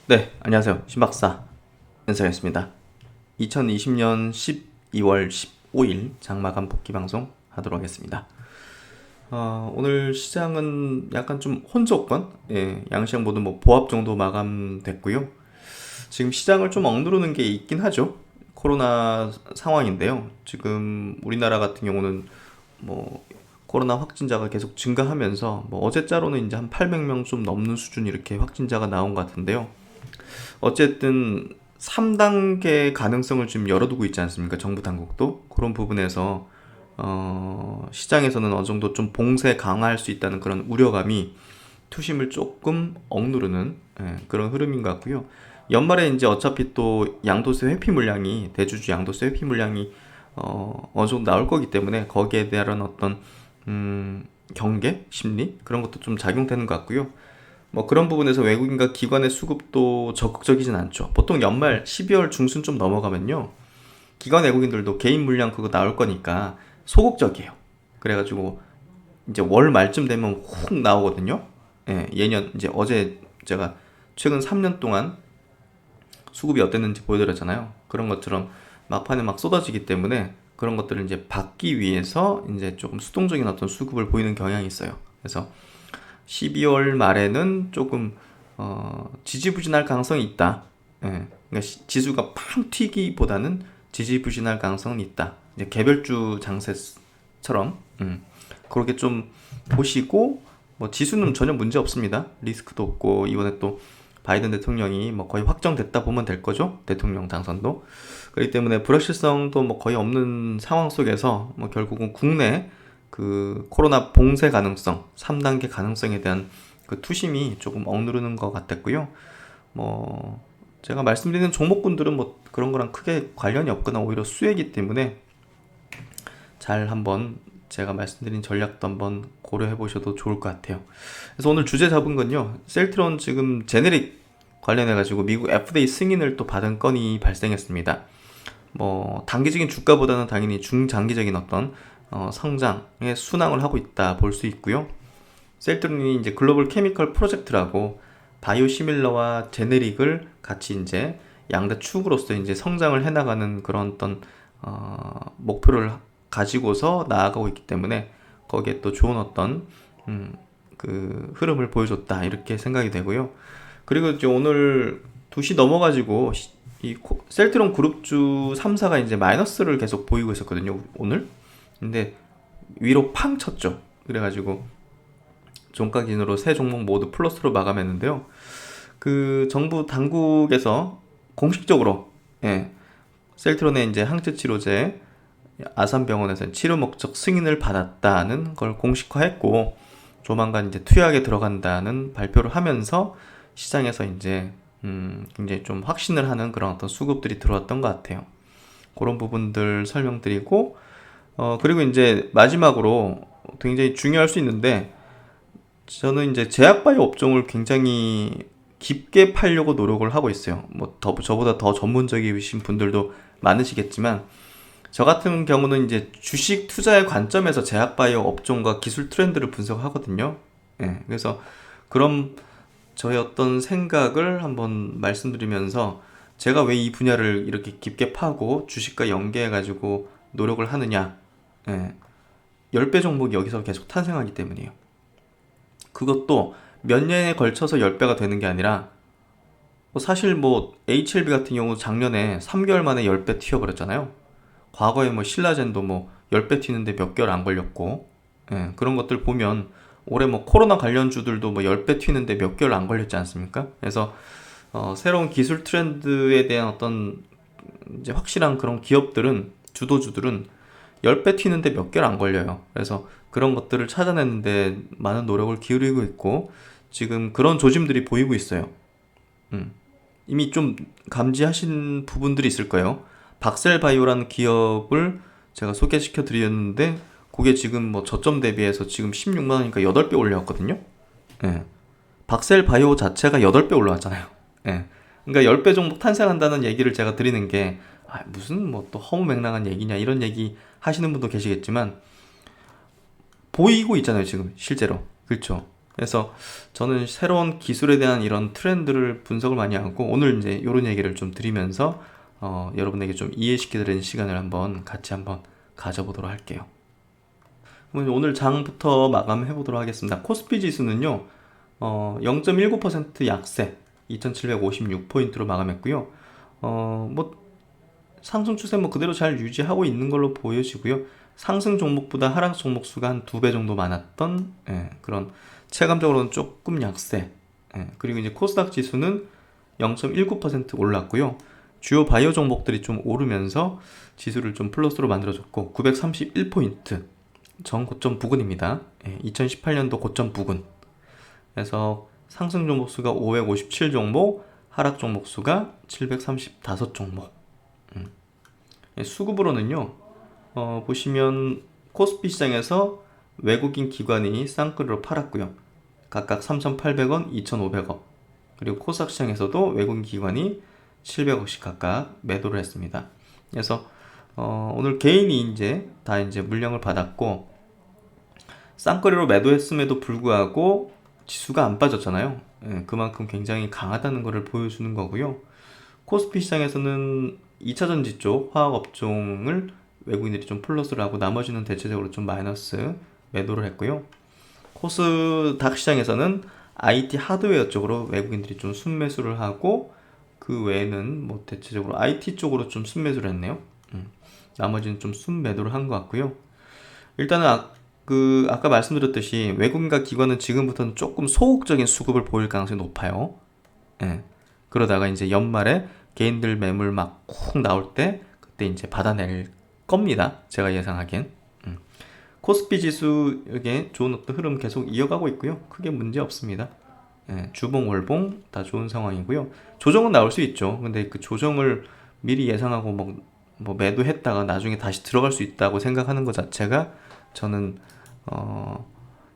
네, 안녕하세요. 신박사 연서였습니다. 2020년 12월 15일 장마감 복귀 방송 하도록 하겠습니다. 오늘 시장은 약간 좀 혼조권, 양시장 모두 뭐 보합 정도 마감됐고요. 지금 시장을 좀 억누르는 게 있긴 하죠. 코로나 상황인데요. 지금 우리나라 같은 경우는 뭐 코로나 확진자가 계속 증가하면서 뭐 어제자로는 이제 한 800명 좀 넘는 수준 이렇게 확진자가 나온 것 같은데요. 어쨌든 3단계 가능성을 지금 열어두고 있지 않습니까? 정부 당국도 그런 부분에서 시장에서는 어느 정도 좀 봉쇄 강화할 수 있다는 그런 우려감이 투심을 조금 억누르는 그런 흐름인 것 같고요. 연말에 이제 어차피 또 양도세 회피 물량이 대주주 양도세 회피 물량이 어느 정도 나올 거기 때문에 거기에 대한 어떤 경계 심리 그런 것도 좀 작용되는 것 같고요. 뭐 그런 부분에서 외국인과 기관의 수급도 적극적이진 않죠. 보통 연말 12월 중순 좀 넘어가면요. 기관 외국인들도 개인 물량 그거 나올 거니까 소극적이에요. 그래가지고 이제 월 말쯤 되면 훅 나오거든요. 예년 이제 어제 제가 최근 3년 동안 수급이 어땠는지 보여드렸잖아요. 그런 것처럼 막판에 막 쏟아지기 때문에 그런 것들을 이제 받기 위해서 이제 조금 수동적인 어떤 수급을 보이는 경향이 있어요. 그래서 12월 말에는 조금 지지부진할 가능성이 있다. 그러니까 지수가 팡 튀기보다는 지지부진할 가능성은 있다. 이제 개별주 장세처럼 그렇게 좀 보시고 뭐 지수는 전혀 문제 없습니다. 리스크도 없고 이번에 또 바이든 대통령이 뭐 거의 확정됐다 보면 될 거죠. 대통령 당선도. 그렇기 때문에 불확실성도 뭐 거의 없는 상황 속에서 뭐 결국은 국내 그 코로나 봉쇄 가능성, 3단계 가능성에 대한 그 투심이 조금 억누르는 것 같았고요. 뭐 제가 말씀드리는 종목군들은 뭐 그런 거랑 크게 관련이 없거나 오히려 수혜이기 때문에 잘 한번 제가 말씀드린 전략도 한번 고려해 보셔도 좋을 것 같아요. 그래서 오늘 주제 잡은 건요. 셀트론 지금 제네릭 관련해 가지고 미국 FDA 승인을 또 받은 건이 발생했습니다. 뭐 단기적인 주가보다는 당연히 중장기적인 어떤 성장에 순항을 하고 있다 볼 수 있고요. 셀트론이 이제 글로벌 케미컬 프로젝트라고 바이오시밀러와 제네릭을 같이 이제 양대 축으로서 이제 성장을 해나가는 그런 어떤 목표를 가지고서 나아가고 있기 때문에 거기에 또 좋은 어떤 그 흐름을 보여줬다 이렇게 생각이 되고요. 그리고 이제 오늘 2시 넘어가지고 이 셀트론 그룹주 3사가 이제 마이너스를 계속 보이고 있었거든요. 오늘. 근데 위로 팡 쳤죠. 그래가지고 종가 기준으로 세 종목 모두 플러스로 마감했는데요. 그 정부 당국에서 공식적으로 셀트론의 이제 항체 치료제 아산병원에서 치료 목적 승인을 받았다는 걸 공식화했고 조만간 이제 투약에 들어간다는 발표를 하면서 시장에서 이제 굉장히 좀 확신을 하는 그런 어떤 수급들이 들어왔던 것 같아요. 그런 부분들 설명드리고 그리고 이제 마지막으로 굉장히 중요할 수 있는데 저는 이제 제약바이오 업종을 굉장히 깊게 팔려고 노력을 하고 있어요. 뭐 저보다 더 전문적이신 분들도 많으시겠지만 저 같은 경우는 이제 주식 투자의 관점에서 제약바이오 업종과 기술 트렌드를 분석하거든요. 그래서 그런 저의 어떤 생각을 한번 말씀드리면서 제가 왜 이 분야를 이렇게 깊게 파고 주식과 연계해가지고 노력을 하느냐. 10배 종목이 여기서 계속 탄생하기 때문이에요. 그것도 몇 년에 걸쳐서 10배가 되는 게 아니라 사실 뭐 HLB 같은 경우 작년에 3개월 만에 10배 튀어버렸잖아요. 과거에 뭐 신라젠도 뭐 10배 튀는데 몇 개월 안 걸렸고 그런 것들 보면 올해 뭐 코로나 관련주들도 뭐 10배 튀는데 몇 개월 안 걸렸지 않습니까? 그래서 새로운 기술 트렌드에 대한 어떤 이제 확실한 그런 기업들은 주도주들은 10배 튀는데 몇 개월 안 걸려요. 그래서 그런 것들을 찾아내는데 많은 노력을 기울이고 있고 지금 그런 조짐들이 보이고 있어요. 이미 좀 감지하신 부분들이 있을 거예요. 박셀바이오라는 기업을 제가 소개시켜 드렸는데 그게 지금 뭐 저점 대비해서 지금 16만 원이니까 8배 올라왔거든요. 예. 박셀바이오 자체가 8배 올라왔잖아요. 예. 그러니까 10배 종목 탄생한다는 얘기를 제가 드리는 게 무슨 뭐 또 허무맹랑한 얘기냐 이런 얘기 하시는 분도 계시겠지만 보이고 있잖아요, 지금 실제로. 그렇죠? 그래서 저는 새로운 기술에 대한 이런 트렌드를 분석을 많이 하고 오늘 이제 이런 얘기를 좀 드리면서 여러분에게 좀 이해시켜드리는 시간을 같이 한번 가져보도록 할게요. 오늘 장부터 마감해 보도록 하겠습니다. 코스피 지수는요, 0.19% 약세, 2,756포인트로 마감했고요. 뭐 상승 추세 그대로 잘 유지하고 있는 걸로 보여지고요. 상승 종목보다 하락 종목 수가 한 2배 정도 많았던 그런 체감적으로는 조금 약세. 그리고 이제 코스닥 지수는 0.19% 올랐고요. 주요 바이오 종목들이 좀 오르면서 지수를 좀 플러스로 만들어줬고 931포인트 전 고점 부근입니다. 2018년도 고점 부근. 그래서 상승 종목 수가 557 종목, 하락 종목 수가 735 종목. 수급으로는요, 보시면 코스피 시장에서 외국인 기관이 쌍끌로 팔았고요. 각각 3,800원, 2,500원. 그리고 코스닥 시장에서도 외국인 기관이 700억씩 각각 매도를 했습니다. 그래서 오늘 개인이 이제 다 이제 물량을 받았고 쌍끌이로 매도했음에도 불구하고 지수가 안 빠졌잖아요. 그만큼 굉장히 강하다는 것을 보여주는 거고요. 코스피 시장에서는 2차전지 쪽 화학업종을 외국인들이 좀 플러스를 하고 나머지는 대체적으로 좀 마이너스 매도를 했고요. 코스닥 시장에서는 IT 하드웨어 쪽으로 외국인들이 좀 순매수를 하고 그 외에는 뭐 대체적으로 IT 쪽으로 좀 순매수를 했네요. 나머지는 좀 순매도를 한 것 같고요. 일단은 아까 말씀드렸듯이 외국인과 기관은 지금부터는 조금 소극적인 수급을 보일 가능성이 높아요. 그러다가 이제 연말에 개인들 매물 막 쿵 나올 때 그때 이제 받아낼 겁니다. 제가 예상하기엔. 코스피 지수 여기 좋은 어떤 흐름 계속 이어가고 있고요. 크게 문제 없습니다. 주봉 월봉 다 좋은 상황이고요. 조정은 나올 수 있죠. 근데 그 조정을 미리 예상하고 뭐 매도했다가 나중에 다시 들어갈 수 있다고 생각하는 것 자체가 저는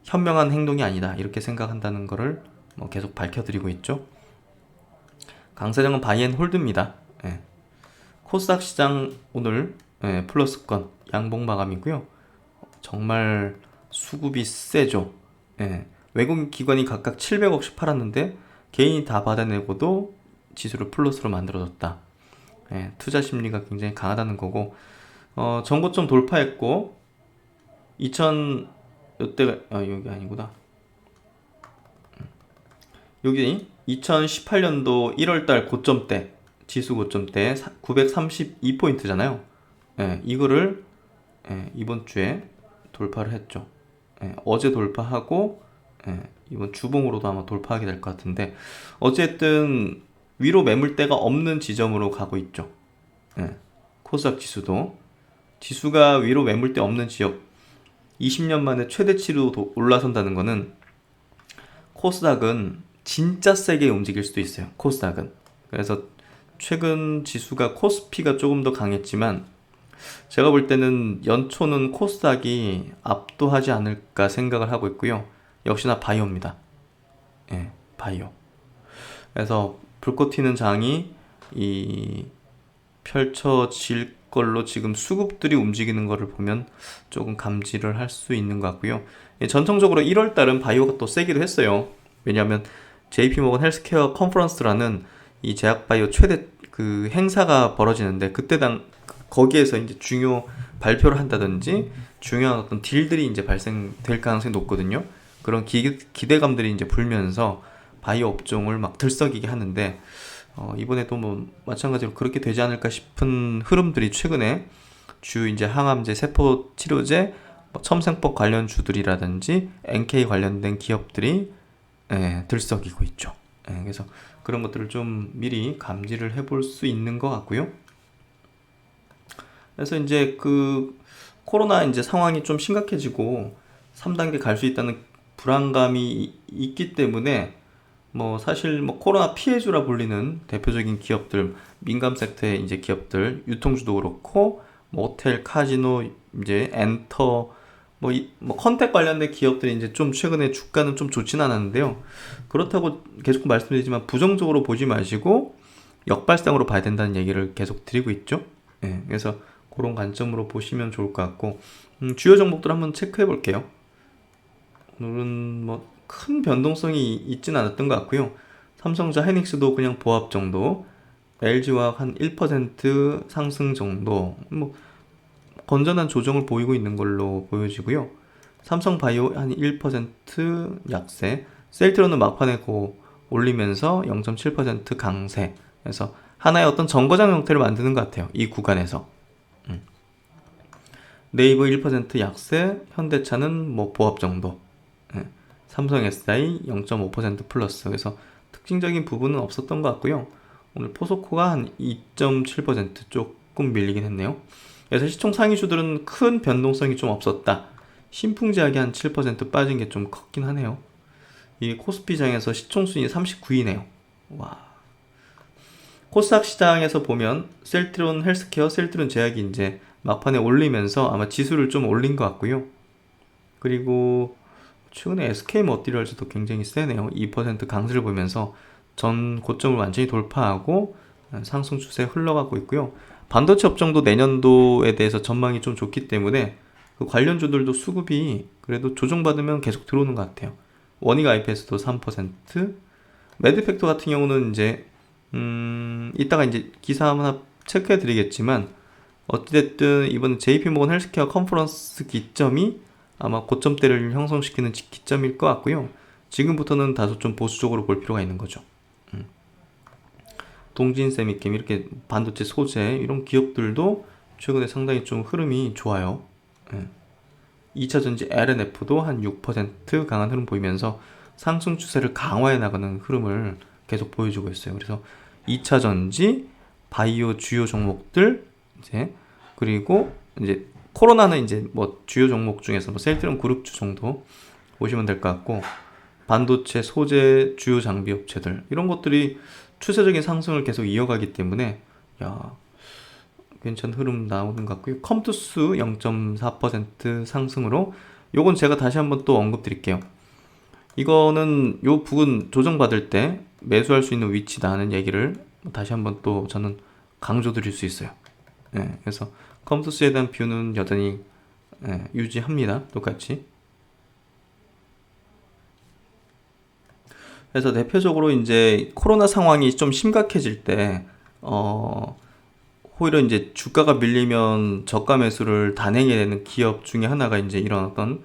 현명한 행동이 아니다 이렇게 생각한다는 것을 계속 밝혀드리고 있죠. 강세장은 바이앤홀드입니다. 코스닥 시장 오늘 플러스권 양봉 마감이고요. 정말 수급이 세죠. 외국인 기관이 각각 700억씩 팔았는데 개인이 다 받아내고도 지수를 플러스로 만들어줬다. 투자 심리가 굉장히 강하다는 거고 전고점 돌파했고 2000 이때가 여기 아니구나. 여기 2018년도 1월달 고점 때 지수 고점 때 932포인트잖아요. 이거를 이번 주에 돌파를 했죠. 어제 돌파하고 이번 주봉으로도 아마 돌파하게 될 것 같은데 어쨌든 위로 매물대가 없는 지점으로 가고 있죠. 코스닥 지수도 지수가 위로 매물대 없는 지역 20년 만에 최대치로 올라선다는 거는 코스닥은 진짜 세게 움직일 수도 있어요. 코스닥은. 그래서 최근 지수가 코스피가 조금 더 강했지만 제가 볼 때는 연초는 코스닥이 압도하지 않을까 생각을 하고 있고요. 역시나 바이오입니다. 바이오. 그래서 불꽃 튀는 장이 펼쳐질 걸로 지금 수급들이 움직이는 것을 보면 조금 감지를 할 수 있는 것 같고요. 전통적으로 1월달은 바이오가 또 세기도 했어요. 왜냐하면 JP모건 헬스케어 컨퍼런스라는 이 제약바이오 최대 그 행사가 벌어지는데 거기에서 이제 중요 발표를 한다든지 중요한 어떤 딜들이 이제 발생될 가능성이 높거든요. 그런 기대감들이 이제 불면서 바이오 업종을 막 들썩이게 하는데 이번에도 뭐 마찬가지로 그렇게 되지 않을까 싶은 흐름들이 최근에 주 이제 항암제, 세포 치료제, 첨생법 관련 주들이라든지 NK 관련된 기업들이 들썩이고 있죠. 그래서 그런 것들을 좀 미리 감지를 해볼 수 있는 것 같고요. 그래서 이제 그 코로나 이제 상황이 좀 심각해지고 3단계 갈 수 있다는 불안감이 있기 때문에 사실 코로나 피해주라 불리는 대표적인 기업들, 민감 섹터의 이제 기업들, 유통주도 그렇고 호텔, 카지노, 이제 엔터, 컨택 관련된 기업들이 이제 좀 최근에 주가는 좀 좋진 않았는데요. 그렇다고 계속 말씀드리지만 부정적으로 보지 마시고 역발상으로 봐야 된다는 얘기를 계속 드리고 있죠. 그래서 그런 관점으로 보시면 좋을 것 같고 주요 종목들 한번 체크해 볼게요. 오늘은 큰 변동성이 있진 않았던 것 같고요. 삼성전자 하이닉스도 그냥 보합 정도, LG화학 한 1% 상승 정도, 뭐 건전한 조정을 보이고 있는 걸로 보여지고요. 삼성바이오 한 1% 약세, 셀트론은 막판에 올리면서 0.7% 강세. 그래서 하나의 어떤 정거장 형태를 만드는 것 같아요. 이 구간에서. 네이버 1% 약세, 현대차는 뭐 보합 정도. 삼성 SI 0.5% 플러스. 그래서 특징적인 부분은 없었던 것 같고요. 오늘 포스코가 한 2.7% 조금 밀리긴 했네요. 그래서 시총 상위주들은 큰 변동성이 좀 없었다. 신풍제약이 한 7% 빠진 게 좀 컸긴 하네요. 이 코스피장에서 시총 순위 39위네요. 와. 코스닥 시장에서 보면 셀트론 헬스케어, 셀트론 제약이 이제 막판에 올리면서 아마 지수를 좀 올린 것 같고요. 그리고 최근에 SK 머티리얼즈도 굉장히 세네요. 2% 강세를 보이면서 전 고점을 완전히 돌파하고 상승 추세에 흘러가고 있고요. 반도체 업종도 내년도에 대해서 전망이 좀 좋기 때문에 그 관련주들도 수급이 그래도 조정받으면 계속 들어오는 것 같아요. 원익 IPS도 3%, 매드팩토 같은 경우는 이제 이따가 이제 기사 하나 체크해 드리겠지만 어찌됐든 이번 JP모건 헬스케어 컨퍼런스 기점이 아마 고점대를 형성시키는 기점일 것 같고요. 지금부터는 다소 좀 보수적으로 볼 필요가 있는 거죠. 동진세미캠 이렇게 반도체 소재 이런 기업들도 최근에 상당히 좀 흐름이 좋아요. 2차전지 LNF도 한 6% 강한 흐름 보이면서 상승 추세를 강화해 나가는 흐름을 계속 보여주고 있어요. 그래서 2차전지, 바이오 주요 종목들 이제 그리고 이제 코로나는 이제 뭐 주요 종목 중에서 뭐 셀트론 그룹주 정도 보시면 될 것 같고 반도체 소재 주요 장비 업체들 이런 것들이 추세적인 상승을 계속 이어가기 때문에 괜찮은 흐름 나오는 것 같고요. 컴투스 0.4% 상승으로 요건 제가 다시 한번 또 언급드릴게요. 이거는 요 부분 조정받을 때 매수할 수 있는 위치다는 얘기를 다시 한번 또 저는 강조드릴 수 있어요. 그래서 컴투스에 대한 뷰는 여전히 유지합니다. 똑같이. 그래서 대표적으로 이제 코로나 상황이 좀 심각해질 때 오히려 이제 주가가 밀리면 저가 매수를 단행해야 되는 기업 중에 하나가 이제 이런 어떤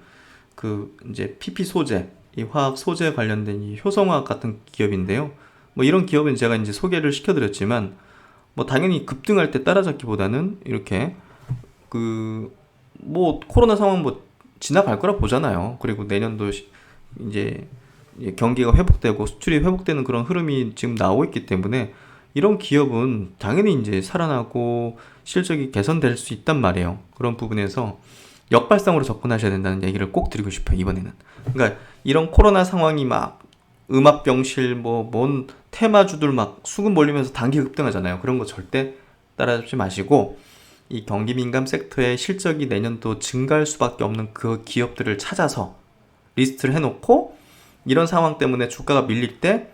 그 이제 PP 소재, 이 화학 소재 관련된 이 효성화학 같은 기업인데요. 뭐 이런 기업은 제가 이제 소개를 시켜드렸지만 뭐 당연히 급등할 때 따라잡기보다는 이렇게 그 뭐 코로나 상황 뭐 지나갈 거라 보잖아요. 그리고 내년도 이제 경기가 회복되고 수출이 회복되는 그런 흐름이 지금 나오고 있기 때문에 이런 기업은 당연히 이제 살아나고 실적이 개선될 수 있단 말이에요. 그런 부분에서 역발상으로 접근하셔야 된다는 얘기를 꼭 드리고 싶어요, 이번에는. 그러니까 이런 코로나 상황이 막 음압병실 뭔 테마주들 막 수급 몰리면서 단기 급등하잖아요. 그런 거 절대 따라잡지 마시고 이 경기 민감 섹터의 실적이 내년도 증가할 수밖에 없는 그 기업들을 찾아서 리스트를 해놓고 이런 상황 때문에 주가가 밀릴 때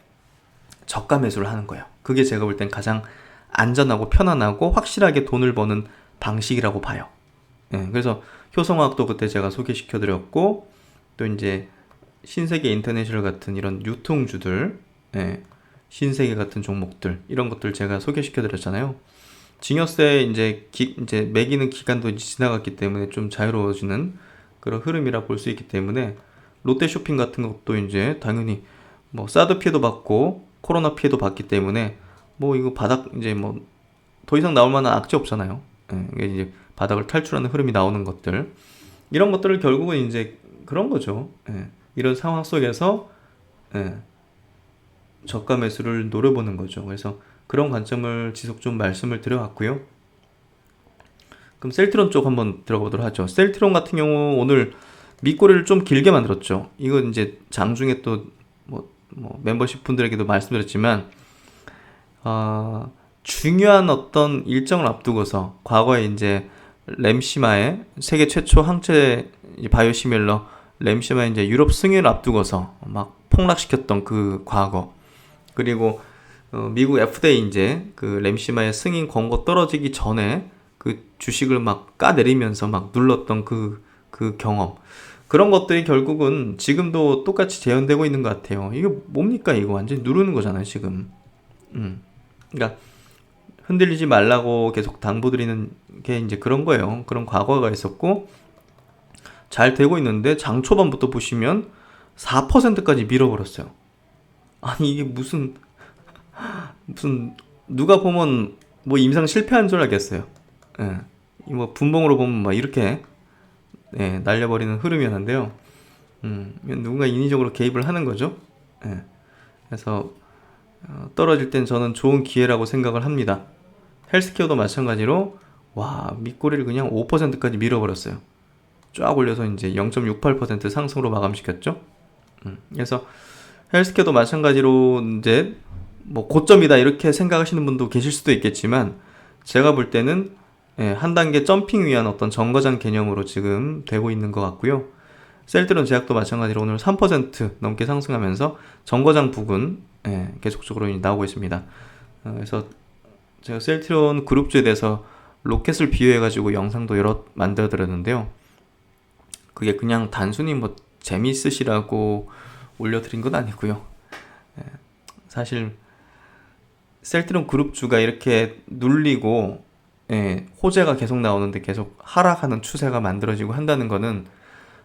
저가 매수를 하는 거예요. 그게 제가 볼 땐 가장 안전하고 편안하고 확실하게 돈을 버는 방식이라고 봐요. 그래서 효성화학도 그때 제가 소개시켜드렸고 또 이제 신세계 인터내셔널 같은 이런 유통주들, 신세계 같은 종목들 이런 것들 제가 소개시켜드렸잖아요. 증여세 이제 매기는 기간도 이제 지나갔기 때문에 좀 자유로워지는 그런 흐름이라 볼 수 있기 때문에 롯데쇼핑 같은 것도 이제 당연히 뭐 사드 피해도 받고 코로나 피해도 받기 때문에 뭐 이거 바닥 이제 뭐 더 이상 나올 만한 악재 없잖아요. 이게 이제 바닥을 탈출하는 흐름이 나오는 것들 이런 것들을 결국은 이제 그런 거죠. 이런 상황 속에서 저가 매수를 노려보는 거죠. 그래서 그런 관점을 지속 좀 말씀을 드려왔고요. 그럼 셀트론 쪽 한번 들어보도록 하죠. 셀트론 같은 경우 오늘 밑꼬리를 좀 길게 만들었죠. 이거 이제 장중에 또 뭐 멤버십 분들에게도 말씀드렸지만 중요한 어떤 일정을 앞두고서 과거에 이제 램시마의 세계 최초 항체 바이오시밀러 램시마의 이제 유럽 승인을 앞두고서 막 폭락시켰던 그 과거 그리고 미국 FDA 이제 그 램시마의 승인 권고 떨어지기 전에 그 주식을 막 까내리면서 막 눌렀던 그 경험 그런 것들이 결국은 지금도 똑같이 재현되고 있는 것 같아요. 이게 뭡니까? 이거 완전히 누르는 거잖아요, 지금. 그러니까 흔들리지 말라고 계속 당부드리는 게 이제 그런 거예요. 그런 과거가 있었고 잘 되고 있는데 장 초반부터 보시면 4%까지 밀어버렸어요. 아니 이게 무슨 누가 보면 뭐 임상 실패한 줄 알겠어요. 예. 뭐 분봉으로 보면 막 이렇게 날려버리는 흐름이었는데요. 누군가 인위적으로 개입을 하는 거죠. 예. 그래서 떨어질 땐 저는 좋은 기회라고 생각을 합니다. 헬스케어도 마찬가지로 와 밑꼬리를 그냥 5%까지 밀어버렸어요. 쫙 올려서 이제 0.68% 상승으로 마감시켰죠. 그래서 헬스케어도 마찬가지로 이제 뭐 고점이다 이렇게 생각하시는 분도 계실 수도 있겠지만 제가 볼 때는 한 단계 점핑 위한 어떤 정거장 개념으로 지금 되고 있는 것 같고요. 셀트론 제약도 마찬가지로 오늘 3% 넘게 상승하면서 정거장 부근 계속적으로 나오고 있습니다. 그래서 제가 셀트론 그룹주에 대해서 로켓을 비유해가지고 영상도 여러 만들어 드렸는데요. 그게 그냥 단순히 뭐 재미있으시라고 올려드린 건 아니고요. 사실 셀트론 그룹주가 이렇게 눌리고 호재가 계속 나오는데 계속 하락하는 추세가 만들어지고 한다는 거는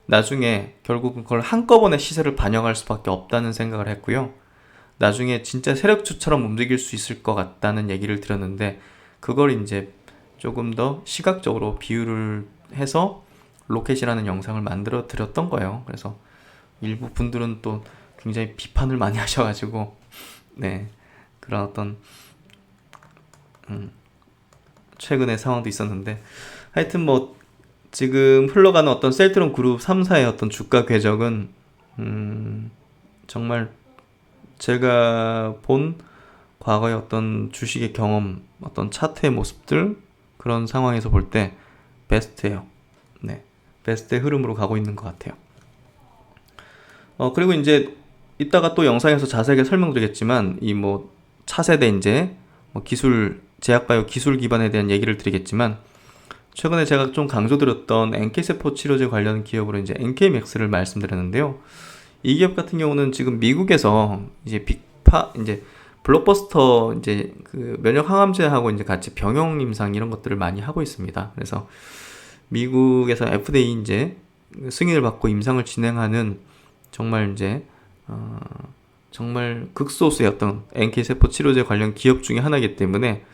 나중에 결국은 그걸 한꺼번에 시세를 반영할 수밖에 없다는 생각을 했고요. 나중에 진짜 세력주처럼 움직일 수 있을 것 같다는 얘기를 드렸는데 그걸 이제 조금 더 시각적으로 비유를 해서 로켓이라는 영상을 만들어 드렸던 거예요. 그래서 일부 분들은 또 굉장히 비판을 많이 하셔가지고 그런 어떤 최근의 상황도 있었는데 하여튼 뭐 지금 흘러가는 어떤 셀트론 그룹 3사의 어떤 주가 궤적은 정말 제가 본 과거의 어떤 주식의 경험, 어떤 차트의 모습들 그런 상황에서 볼 때 베스트예요. 베스트의 흐름으로 가고 있는 것 같아요. 그리고 이제 이따가 또 영상에서 자세하게 설명드리겠지만 이 뭐 차세대 이제 뭐 기술 제약바이오 기술 기반에 대한 얘기를 드리겠지만 최근에 제가 좀 강조드렸던 NK세포 치료제 관련 기업으로 이제 NK맥스를 말씀드렸는데요. 이 기업 같은 경우는 지금 미국에서 이제 이제 블록버스터 이제 그 면역 항암제하고 이제 같이 병용 임상 이런 것들을 많이 하고 있습니다. 그래서 미국에서 FDA 이제 승인을 받고 임상을 진행하는 정말 이제 정말 극소수의 어떤 NK세포 치료제 관련 기업 중에 하나이기 때문에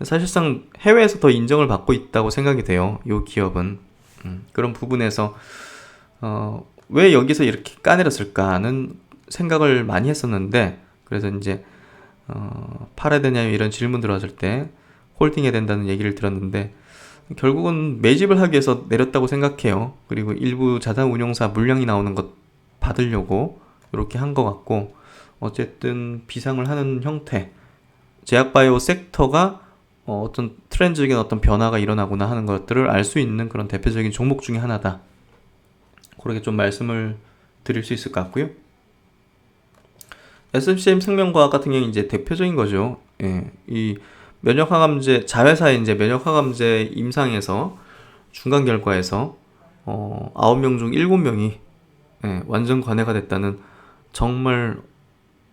사실상 해외에서 더 인정을 받고 있다고 생각이 돼요. 이 기업은 그런 부분에서 왜 여기서 이렇게 까내렸을까는 생각을 많이 했었는데 그래서 이제 팔아야 되냐 이런 질문 들어왔을 때 홀딩해야 된다는 얘기를 들었는데 결국은 매집을 하기 위해서 내렸다고 생각해요. 그리고 일부 자산운용사 물량이 나오는 것 받으려고 이렇게 한 것 같고 어쨌든 비상을 하는 형태 제약바이오 섹터가 어떤 트렌드적인 어떤 변화가 일어나구나 하는 것들을 알 수 있는 그런 대표적인 종목 중에 하나다. 그렇게 좀 말씀을 드릴 수 있을 것 같고요. SMCM 생명과학 같은 경우는 이제 대표적인 거죠. 이 면역항암제 자회사의 이제 면역항암제 임상에서 중간 결과에서 9명 중 7명이 완전 관해가 됐다는 정말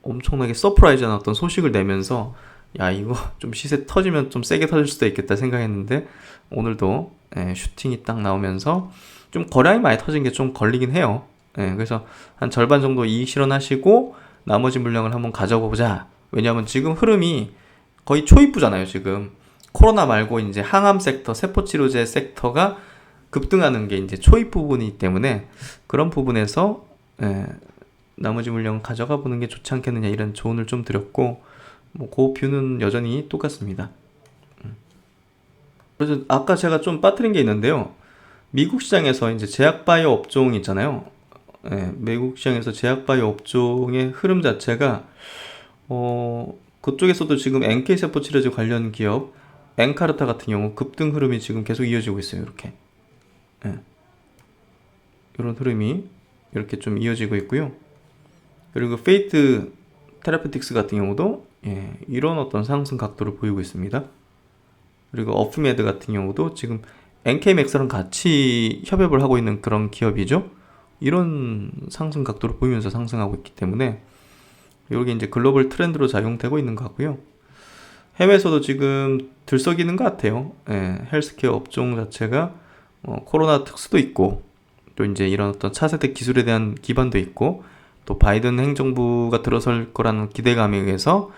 엄청나게 서프라이즈한 어떤 소식을 내면서 야 이거 좀 시세 터지면 좀 세게 터질 수도 있겠다 생각했는데 오늘도 슈팅이 딱 나오면서 좀 거량이 많이 터진 게 좀 걸리긴 해요. 그래서 한 절반 정도 이익 실현하시고 나머지 물량을 한번 가져보자. 왜냐하면 지금 흐름이 거의 초입부잖아요. 지금 코로나 말고 이제 항암 섹터, 세포치료제 섹터가 급등하는 게 이제 초입 부분이기 때문에 그런 부분에서 나머지 물량 가져가 보는 게 좋지 않겠느냐 이런 조언을 좀 드렸고 뭐 그 뷰는 여전히 똑같습니다. 그래서 아까 제가 좀 빠뜨린 게 있는데요. 미국 시장에서 이제 제약바이오 업종 있잖아요. 미국 시장에서 제약바이오 업종의 흐름 자체가 그쪽에서도 지금 NK세포 치료제 관련 기업 엔카르타 같은 경우 급등 흐름이 지금 계속 이어지고 있어요. 이렇게 이런 흐름이 이렇게 좀 이어지고 있고요. 그리고 페이트 테라피틱스 같은 경우도 이런 어떤 상승 각도를 보이고 있습니다. 그리고 어프메드 같은 경우도 지금 NK맥스랑 같이 협업을 하고 있는 그런 기업이죠. 이런 상승 각도를 보이면서 상승하고 있기 때문에 이게 이제 글로벌 트렌드로 작용되고 있는 것 같고요. 해외에서도 지금 들썩이는 것 같아요. 예, 헬스케어 업종 자체가 코로나 특수도 있고 또 이제 이런 어떤 차세대 기술에 대한 기반도 있고 또 바이든 행정부가 들어설 거라는 기대감에 의해서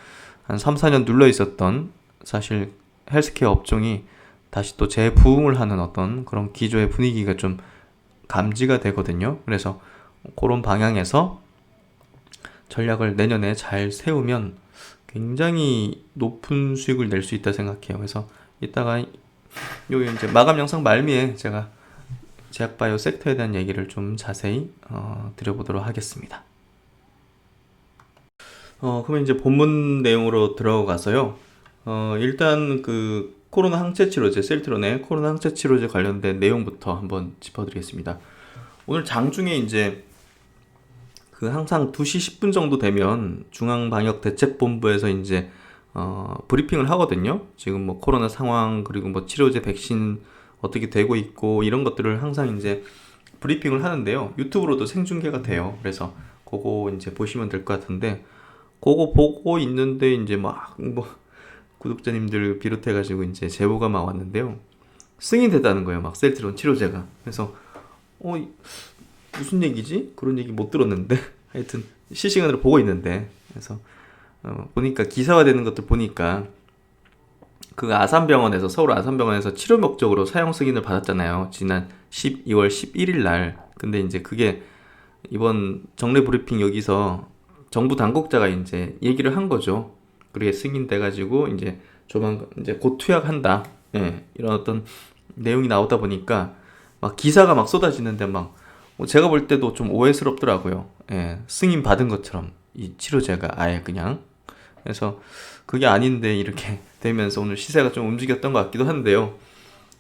한 3, 4년 눌러 있었던 사실 헬스케어 업종이 다시 또 재부흥을 하는 어떤 그런 기조의 분위기가 좀 감지가 되거든요. 그래서 그런 방향에서 전략을 내년에 잘 세우면 굉장히 높은 수익을 낼 수 있다 생각해요. 그래서 이따가 여기 이제 마감 영상 말미에 제가 제약바이오 섹터에 대한 얘기를 좀 자세히 드려보도록 하겠습니다. 그러면 이제 본문 내용으로 들어가서요. 일단 그 코로나 항체 치료제 셀트론의 코로나 항체 치료제 관련된 내용부터 한번 짚어드리겠습니다. 오늘 장중에 이제 그 항상 2시 10분 정도 되면 중앙방역대책본부에서 이제 브리핑을 하거든요. 지금 뭐 코로나 상황 그리고 뭐 치료제 백신 어떻게 되고 있고 이런 것들을 항상 이제 브리핑을 하는데요. 유튜브로도 생중계가 돼요. 그래서 그거 이제 보시면 될 것 같은데 그거 보고 있는데 이제 막 뭐 구독자님들 비롯해가지고 이제 제보가 막 왔는데요. 승인됐다는 거예요. 막 셀트론 치료제가. 그래서 무슨 얘기지? 그런 얘기 못 들었는데 하여튼 실시간으로 보고 있는데 그래서 보니까 기사화되는 것들 보니까 그 아산병원에서 서울 아산병원에서 치료 목적으로 사용 승인을 받았잖아요. 지난 12월 11일 날. 근데 이제 그게 이번 정례 브리핑 여기서 정부 당국자가 이제 얘기를 한 거죠. 그게 승인돼가지고 이제 조만간 이제 곧 투약한다. 예, 이런 어떤 내용이 나오다 보니까 막 기사가 막 쏟아지는데 막 제가 볼 때도 좀 오해스럽더라고요. 예, 승인 받은 것처럼 이 치료제가 아예 그냥. 그래서 그게 아닌데 이렇게 되면서 오늘 시세가 좀 움직였던 것 같기도 한데요.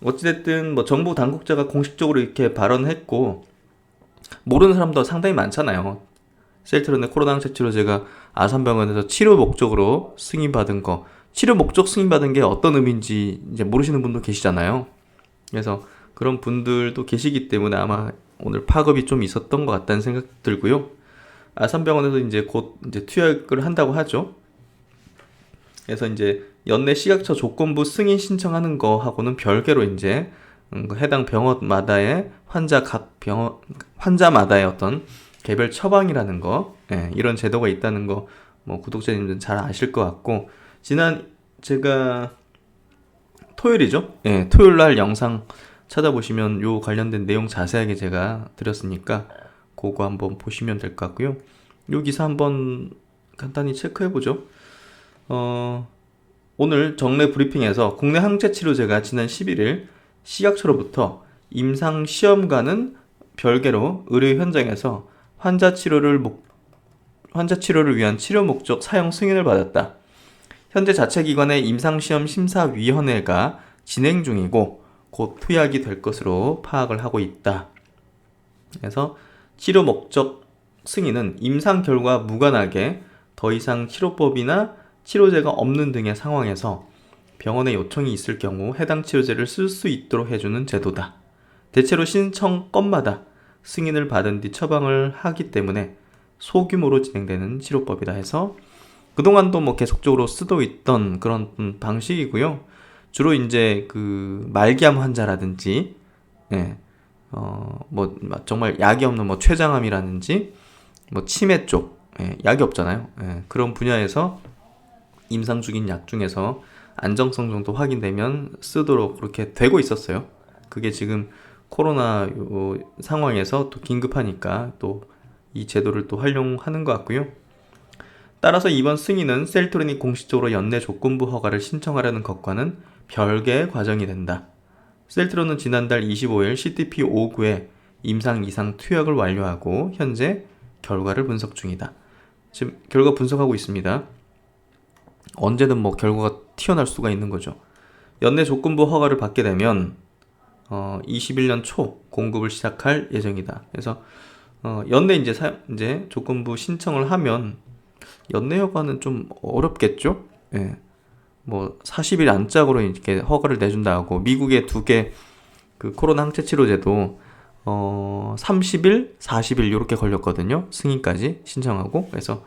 어찌됐든 뭐 정부 당국자가 공식적으로 이렇게 발언했고 모르는 사람도 상당히 많잖아요. 셀트론의 코로나 항체 치료제가 아산병원에서 치료 목적으로 승인받은 거, 치료 목적 승인받은 게 어떤 의미인지 이제 모르시는 분도 계시잖아요. 그래서 그런 분들도 계시기 때문에 아마 오늘 파급이 좀 있었던 것 같다는 생각 들고요. 아산병원에서 이제 곧 이제 투약을 한다고 하죠. 그래서 이제 연내 식약처 조건부 승인 신청하는 거하고는 별개로 이제 해당 병원마다의 환자마다의 어떤 개별 처방이라는 거, 예, 이런 제도가 있다는 거, 뭐 구독자님들은 잘 아실 것 같고, 지난 제가 토요일이죠? 예, 토요일 날 영상 찾아보시면 요 관련된 내용 자세하게 제가 드렸으니까 그거 한번 보시면 될 것 같고요. 요 기사 한번 간단히 체크해보죠. 오늘 정례 브리핑에서 국내 항체 치료제가 지난 11일 식약처로부터 임상 시험과는 별개로 의료 현장에서 환자 치료를 위한 치료 목적 사용 승인을 받았다. 현재 자체기관의 임상시험 심사위원회가 진행 중이고 곧 투약이 될 것으로 파악을 하고 있다. 그래서 치료 목적 승인은 임상 결과 무관하게 더 이상 치료법이나 치료제가 없는 등의 상황에서 병원의 요청이 있을 경우 해당 치료제를 쓸 수 있도록 해주는 제도다. 대체로 신청 건마다 승인을 받은 뒤 처방을 하기 때문에 소규모로 진행되는 치료법이다 해서 그동안도 뭐 계속적으로 쓰고 있던 그런 방식이고요. 주로 이제 그 말기암 환자라든지, 예, 뭐 정말 약이 없는 뭐 췌장암이라든지, 뭐 치매 쪽, 예, 약이 없잖아요. 예, 그런 분야에서 임상 중인 약 중에서 안정성 정도 확인되면 쓰도록 그렇게 되고 있었어요. 그게 지금 코로나 상황에서 또 긴급하니까 또 이 제도를 또 활용하는 것 같고요. 따라서 이번 승인은 셀트론이 공식적으로 연내 조건부 허가를 신청하려는 것과는 별개의 과정이 된다. 셀트론은 지난달 25일 CTP59에 임상 이상 투약을 완료하고 현재 결과를 분석 중이다. 지금 결과 분석하고 있습니다. 언제든 뭐 결과가 튀어날 수가 있는 거죠. 연내 조건부 허가를 받게 되면 21년 초 공급을 시작할 예정이다. 그래서 연내 이제 조건부 신청을 하면 연내 허가는 좀 어렵겠죠? 예. 뭐 40일 안짝으로 이렇게 허가를 내준다 하고 미국의 2개 그 코로나 항체 치료제도 30일, 40일 이렇게 걸렸거든요. 승인까지 신청하고. 그래서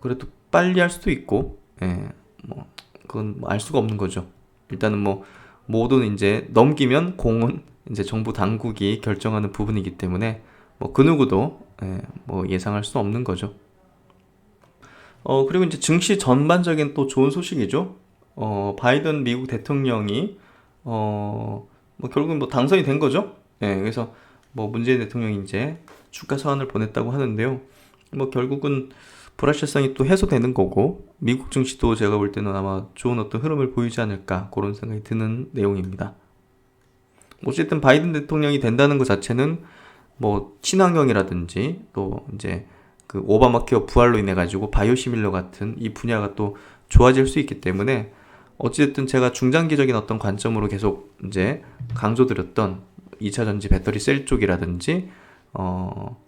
그래도 빨리 할 수도 있고, 예, 뭐 그건 뭐 알 수가 없는 거죠. 일단은 뭐 모든 이제 넘기면 공은 이제 정부 당국이 결정하는 부분이기 때문에 뭐 그 누구도 뭐 예상할 수 없는 거죠. 그리고 이제 증시 전반적인 또 좋은 소식이죠. 바이든 미국 대통령이 뭐 결국은 뭐 당선이 된 거죠. 그래서 뭐 문재인 대통령이 이제 축하 서한을 보냈다고 하는데요. 뭐 결국은 불확실성이 또 해소되는 거고, 미국 증시도 제가 볼 때는 아마 좋은 어떤 흐름을 보이지 않을까 그런 생각이 드는 내용입니다. 어쨌든 바이든 대통령이 된다는 것 자체는 뭐 친환경이라든지 또 이제 그 오바마 케어 부활로 인해 가지고 바이오시밀러 같은 이 분야가 또 좋아질 수 있기 때문에, 어찌됐든 제가 중장기적인 어떤 관점으로 계속 이제 강조드렸던 2차 전지 배터리 셀 쪽이라든지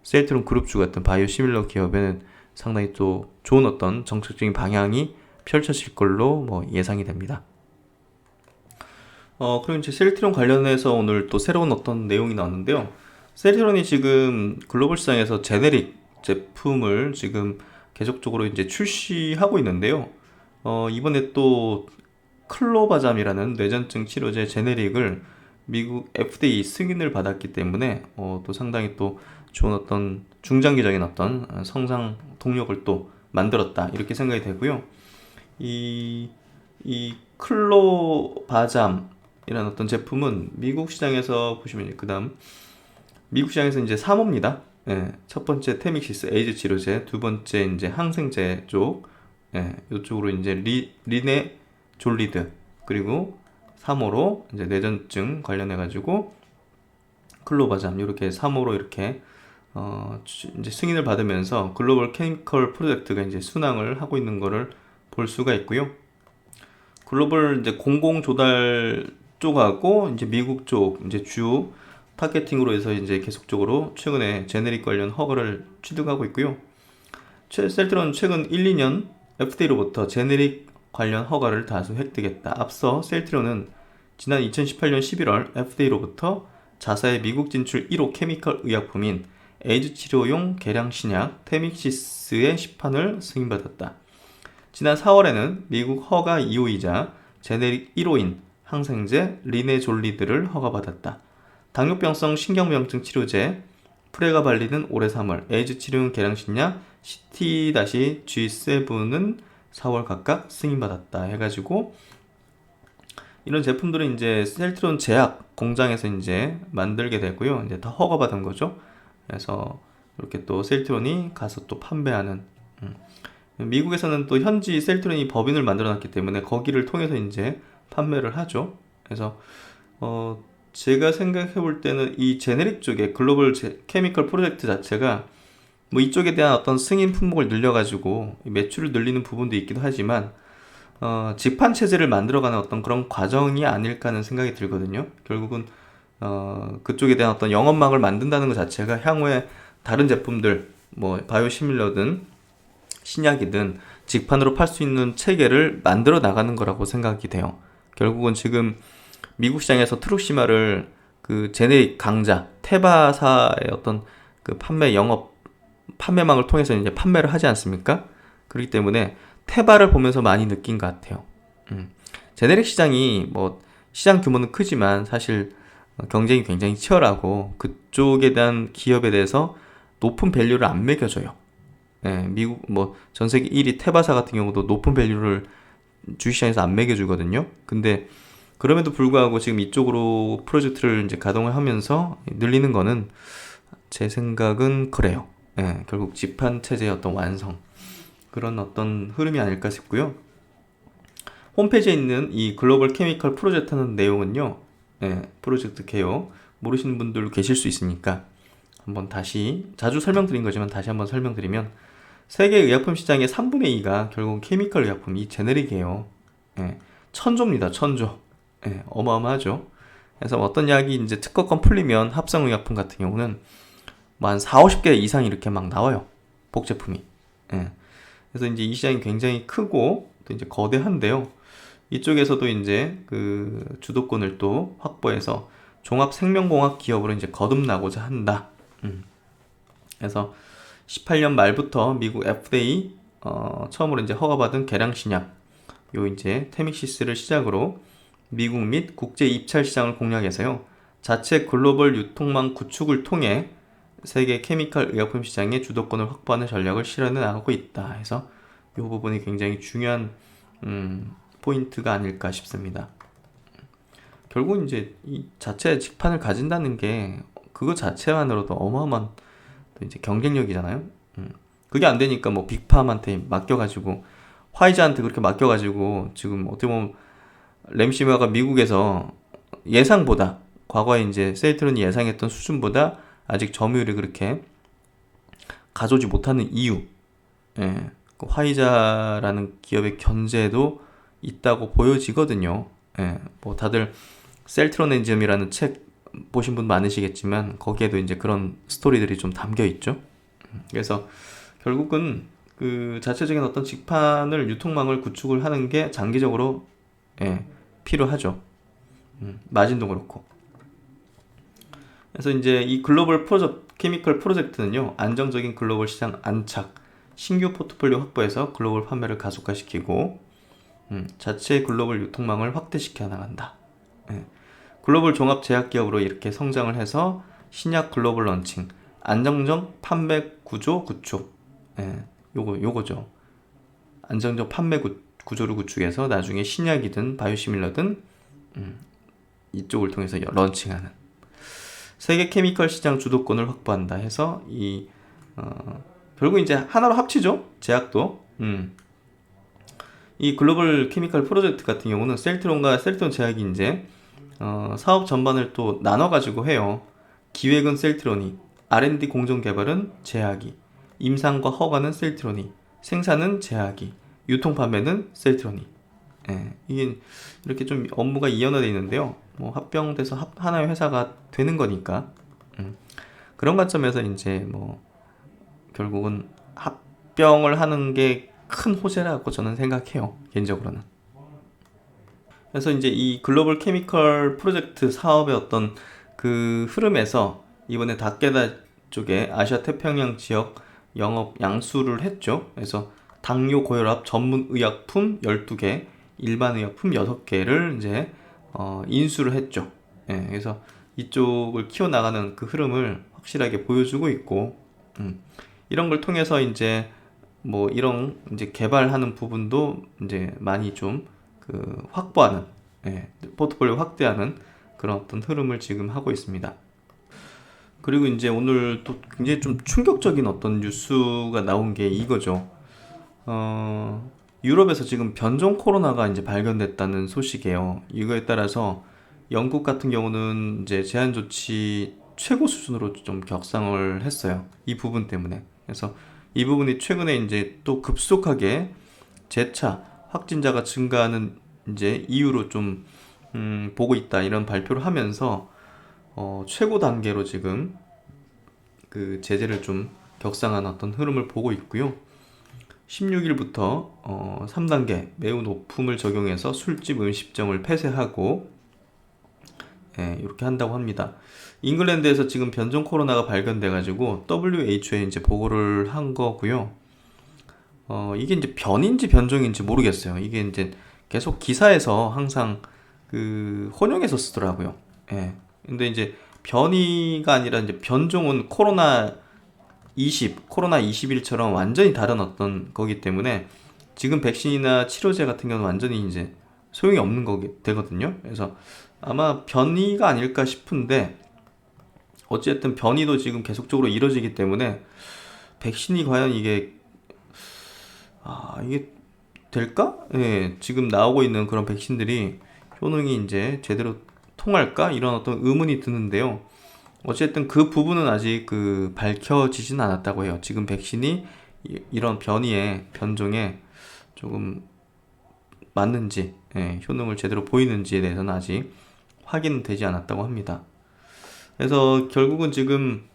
셀트론 그룹주 같은 바이오시밀러 기업에는 상당히 또 좋은 어떤 정책적인 방향이 펼쳐질 걸로 뭐 예상이 됩니다. 그리고 이제 셀트론 관련해서 오늘 또 새로운 어떤 내용이 나왔는데요. 셀트론이 지금 글로벌 시장에서 제네릭 제품을 지금 계속적으로 이제 출시하고 있는데요. 이번에 또 클로바잠이라는 뇌전증 치료제 제네릭을 미국 FDA 승인을 받았기 때문에 또 상당히 또 좋은 어떤 중장기적인 어떤 성장 동력을 또 만들었다 이렇게 생각이 되고요. 이 클로바잠이라는 어떤 제품은 미국 시장에서 보시면 그다음 미국 시장에서 이제 3호입니다. 첫 번째 테믹시스 에이즈 치료제, 두 번째 이제 항생제 쪽, 이쪽으로 이제 리네 졸리드, 그리고 3호로 이제 뇌전증 관련해 가지고 클로바잠 이렇게 3호로 이렇게 이제 승인을 받으면서 글로벌 케미컬 프로젝트가 이제 순항을 하고 있는 거를 볼 수가 있고요. 글로벌 이제 공공 조달 쪽하고 이제 미국 쪽 이제 주 타겟팅으로 해서 이제 계속적으로 최근에 제네릭 관련 허가를 취득하고 있고요. 셀트론은 최근 1, 2년 FDA로부터 제네릭 관련 허가를 다수 획득했다. 앞서 셀트론은 지난 2018년 11월 FDA로부터 자사의 미국 진출 1호 케미컬 의약품인 에이즈 치료용 계량 신약 테믹시스의 시판을 승인받았다. 지난 4월에는 미국 허가 2호이자 제네릭 1호인 항생제 리네졸리드를 허가받았다. 당뇨병성 신경부양증 치료제 프레가발린은 올해 3월, 에이즈 치료용 계량신약 CT-G7은 4월 각각 승인받았다 해가지고, 이런 제품들은 이제 셀트론 제약 공장에서 이제 만들게 되고요. 이제 다 허가받은 거죠. 그래서 이렇게 또 셀트론이 가서 또 판매하는, 미국에서는 또 현지 셀트론이 법인을 만들어 놨기 때문에 거기를 통해서 이제 판매를 하죠. 그래서 제가 생각해 볼 때는 이 제네릭 쪽에 글로벌 케미컬 프로젝트 자체가 뭐 이쪽에 대한 어떤 승인 품목을 늘려가지고 매출을 늘리는 부분도 있기도 하지만 직판 체제를 만들어가는 어떤 그런 과정이 아닐까 하는 생각이 들거든요. 결국은 그쪽에 대한 어떤 영업망을 만든다는 것 자체가 향후에 다른 제품들 뭐 바이오시밀러든 신약이든 직판으로 팔 수 있는 체계를 만들어 나가는 거라고 생각이 돼요. 결국은 지금 미국 시장에서 트루시마를 그 제네릭 강자 테바사의 어떤 그 판매망을 통해서 이제 판매를 하지 않습니까? 그렇기 때문에 테바를 보면서 많이 느낀 것 같아요. 제네릭 시장이 뭐 시장 규모는 크지만 사실 경쟁이 굉장히 치열하고 그쪽에 대한 기업에 대해서 높은 밸류를 안 매겨줘요. 미국 뭐 전 세계 1위 테바사 같은 경우도 높은 밸류를 주식시장에서 안 매겨주거든요. 근데 그럼에도 불구하고 지금 이쪽으로 프로젝트를 이제 가동을 하면서 늘리는 거는 제 생각은 그래요. 결국 지판 체제의 어떤 완성, 그런 어떤 흐름이 아닐까 싶고요. 홈페이지에 있는 이 글로벌 케미컬 프로젝트는 내용은요, 프로젝트 개요 모르시는 분들 계실 수 있으니까 한번 다시, 자주 설명드린 거지만 다시 한번 설명드리면, 세계 의약품 시장의 3분의 2가 결국 케미컬 의약품, 이 제네릭이에요. 천조입니다, 천조. 어마어마하죠. 그래서 어떤 약이 이제 특허권 풀리면 합성의약품 같은 경우는 뭐 한 4, 50개 이상 이렇게 막 나와요. 복제품이. 그래서 이제 이 시장이 굉장히 크고 또 이제 거대한데요. 이쪽에서도 이제 그 주도권을 또 확보해서 종합생명공학 기업으로 이제 거듭나고자 한다. 그래서 18년 말부터 미국 FDA 처음으로 이제 허가받은 계량신약 요 이제 테믹시스를 시작으로 미국 및 국제 입찰 시장을 공략해서요. 자체 글로벌 유통망 구축을 통해 세계 케미칼 의약품 시장의 주도권을 확보하는 전략을 실현해 나가고 있다. 해서 이 부분이 굉장히 중요한 포인트가 아닐까 싶습니다. 결국 이제 이 자체 직판을 가진다는 게 그거 자체만으로도 어마어마한 또 이제 경쟁력이잖아요. 그게 안 되니까 뭐 빅팜한테 맡겨가지고 화이자한테 그렇게 맡겨가지고 지금 어떻게 보면 램시마가 미국에서 예상보다 과거에 이제 셀트론이 예상했던 수준보다 아직 점유율이 그렇게 가져오지 못하는 이유, 예, 그 화이자라는 기업의 견제도 있다고 보여지거든요. 예, 뭐 다들 셀트론 엔지음이라는 책 보신 분 많으시겠지만 거기에도 이제 그런 스토리들이 좀 담겨 있죠. 그래서 결국은 그 자체적인 어떤 직판을 유통망을 구축을 하는 게 장기적으로 필요하죠. 마진도 그렇고. 그래서 이제 이 글로벌 케미컬 프로젝트는요, 안정적인 글로벌 시장 안착, 신규 포트폴리오 확보해서 글로벌 판매를 가속화시키고 자체 글로벌 유통망을 확대시켜 나간다. 글로벌 종합 제약 기업으로 이렇게 성장을 해서 신약 글로벌 런칭, 안정적 판매 구조 구축. 요거죠. 안정적 판매 구조를 구축해서 나중에 신약이든 바이오시밀러든 이쪽을 통해서 런칭하는 세계 케미컬 시장 주도권을 확보한다 해서 결국 이제 하나로 합치죠. 제약도. 이 글로벌 케미컬 프로젝트 같은 경우는 셀트론과 셀트론 제약이 이제 사업 전반을 또 나눠가지고 해요. 기획은 셀트론이, R&D 공정 개발은 제약이, 임상과 허가는 셀트론이, 생산은 제약이, 유통 판매는 셀트론이. 이게 이렇게 좀 업무가 이연화되어 있는데요. 뭐 합병돼서 하나의 회사가 되는 거니까. 그런 관점에서 이제 뭐 결국은 합병을 하는 게 큰 호재라고 저는 생각해요. 개인적으로는. 그래서 이제 이 글로벌 케미컬 프로젝트 사업의 어떤 그 흐름에서 이번에 다케다 쪽에 아시아 태평양 지역 영업 양수를 했죠. 그래서 당뇨 고혈압 전문 의약품 12개, 일반 의약품 6개를 이제 인수를 했죠. 그래서 이쪽을 키워나가는 그 흐름을 확실하게 보여주고 있고, 이런 걸 통해서 이제 뭐 이런 이제 개발하는 부분도 이제 많이 좀 그 확보하는, 포트폴리오 확대하는 그런 어떤 흐름을 지금 하고 있습니다. 그리고 이제 오늘 또 굉장히 좀 충격적인 어떤 뉴스가 나온 게 이거죠. 유럽에서 지금 변종 코로나가 이제 발견됐다는 소식이에요. 이거에 따라서 영국 같은 경우는 이제 제한 조치 최고 수준으로 좀 격상을 했어요. 이 부분 때문에. 그래서 이 부분이 최근에 이제 또 급속하게 재차 확진자가 증가하는 이제 이유로 좀 보고 있다 이런 발표를 하면서 최고 단계로 지금 그 제재를 좀 격상한 어떤 흐름을 보고 있고요. 16일부터 3단계 매우 높음을 적용해서 술집 음식점을 폐쇄하고 이렇게 한다고 합니다. 잉글랜드에서 지금 변종 코로나가 발견돼 가지고 WHO에 이제 보고를 한 거고요. 이게 이제 변인지 변종인지 모르겠어요. 이게 이제 계속 기사에서 항상 그 혼용해서 쓰더라고요. 근데 이제 변이가 아니라 이제 변종은 코로나 21처럼 완전히 다른 어떤 거기 때문에 지금 백신이나 치료제 같은 경우는 완전히 이제 소용이 없는 거게 되거든요. 그래서 아마 변이가 아닐까 싶은데 어쨌든 변이도 지금 계속적으로 이루어지기 때문에 백신이 과연 이게 될까? 지금 나오고 있는 그런 백신들이 효능이 이제 제대로 통할까? 이런 어떤 의문이 드는데요. 어쨌든 그 부분은 아직 그 밝혀지진 않았다고 해요. 지금 백신이 이런 변이의 변종에 조금 맞는지, 효능을 제대로 보이는지에 대해서는 아직 확인되지 않았다고 합니다. 그래서 결국은 지금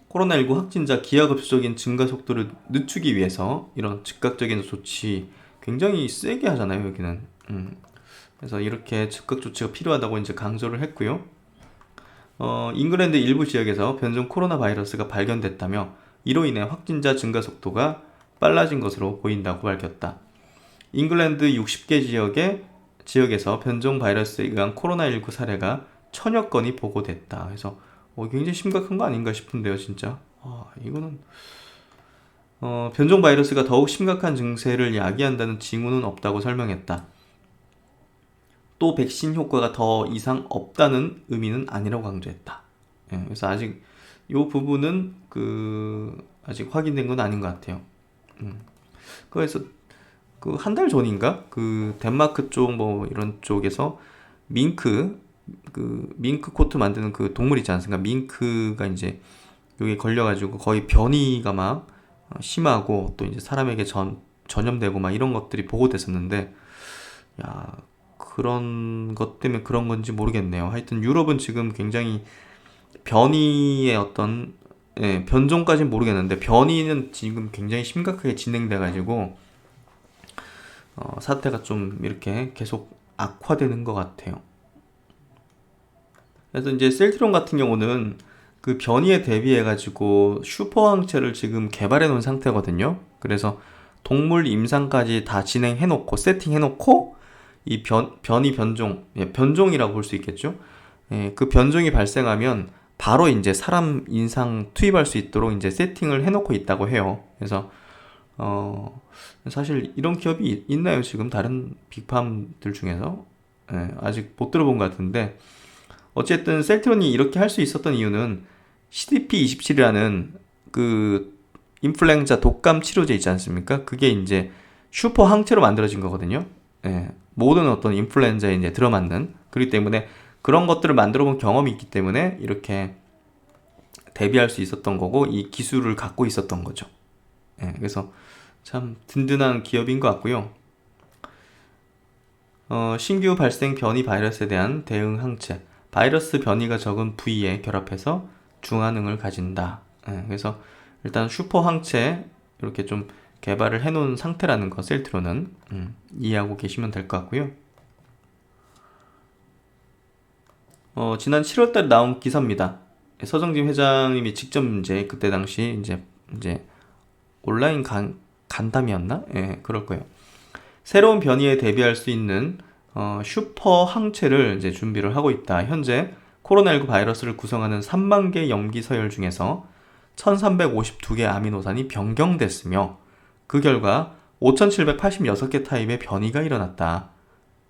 코로나19 확진자 기하급수적인 증가 속도를 늦추기 위해서 이런 즉각적인 조치 굉장히 세게 하잖아요, 여기는. 그래서 이렇게 즉각 조치가 필요하다고 이제 강조를 했고요. 잉글랜드 일부 지역에서 변종 코로나 바이러스가 발견됐다며 이로 인해 확진자 증가 속도가 빨라진 것으로 보인다고 밝혔다. 잉글랜드 60개 지역에서 변종 바이러스에 의한 코로나19 사례가 1000여 건이 보고됐다. 그래서 굉장히 심각한 거 아닌가 싶은데요, 진짜. 이거는 변종 바이러스가 더욱 심각한 증세를 야기한다는 징후는 없다고 설명했다. 또 백신 효과가 더 이상 없다는 의미는 아니라고 강조했다. 그래서 아직 이 부분은 아직 확인된 건 아닌 것 같아요. 그래서 한 달 전인가 덴마크 쪽 뭐 이런 쪽에서 밍크 코트 만드는 그 동물 있지 않습니까? 밍크가 이제 여기 걸려가지고 거의 변이가 막 심하고 또 이제 사람에게 전염되고 막 이런 것들이 보고됐었는데, 야, 그런 것 때문에 그런 건지 모르겠네요. 하여튼 유럽은 지금 굉장히 변이의 변종까지는 모르겠는데 변이는 지금 굉장히 심각하게 진행돼가지고 사태가 좀 이렇게 계속 악화되는 것 같아요. 그래서 이제 셀트리온 같은 경우는 그 변이에 대비해가지고 슈퍼 항체를 지금 개발해 놓은 상태거든요. 그래서 동물 임상까지 다 진행해놓고 세팅해놓고 이 변종이라고 볼 수 있겠죠. 그 변종이 발생하면 바로 이제 사람 인상 투입할 수 있도록 이제 세팅을 해놓고 있다고 해요. 그래서 사실 이런 기업이 있나요? 지금 다른 빅팜들 중에서 아직 못 들어본 것 같은데, 어쨌든 셀트론이 이렇게 할 수 있었던 이유는 CDP27이라는 그 인플루엔자 독감 치료제 있지 않습니까? 그게 이제 슈퍼 항체로 만들어진 거거든요. 모든 어떤 인플루엔자에 이제 들어맞는, 그렇기 때문에 그런 것들을 만들어 본 경험이 있기 때문에 이렇게 대비할 수 있었던 거고, 이 기술을 갖고 있었던 거죠. 그래서 참 든든한 기업인 것 같고요. 신규 발생 변이 바이러스에 대한 대응 항체, 바이러스 변이가 적은 부위에 결합해서 중환응을 가진다. 그래서 일단 슈퍼 항체 이렇게 좀 개발을 해놓은 상태라는 거, 셀트로는 이해하고 계시면 될 것 같고요. 지난 7월달에 나온 기사입니다. 서정진 회장님이 직접 이제 그때 당시 이제 온라인 간담이었나? 그럴 거예요. 새로운 변이에 대비할 수 있는 슈퍼 항체를 이제 준비를 하고 있다. 현재 코로나19 바이러스를 구성하는 3만 개 염기 서열 중에서 1352개 아미노산이 변경됐으며 그 결과 5786개 타입의 변이가 일어났다.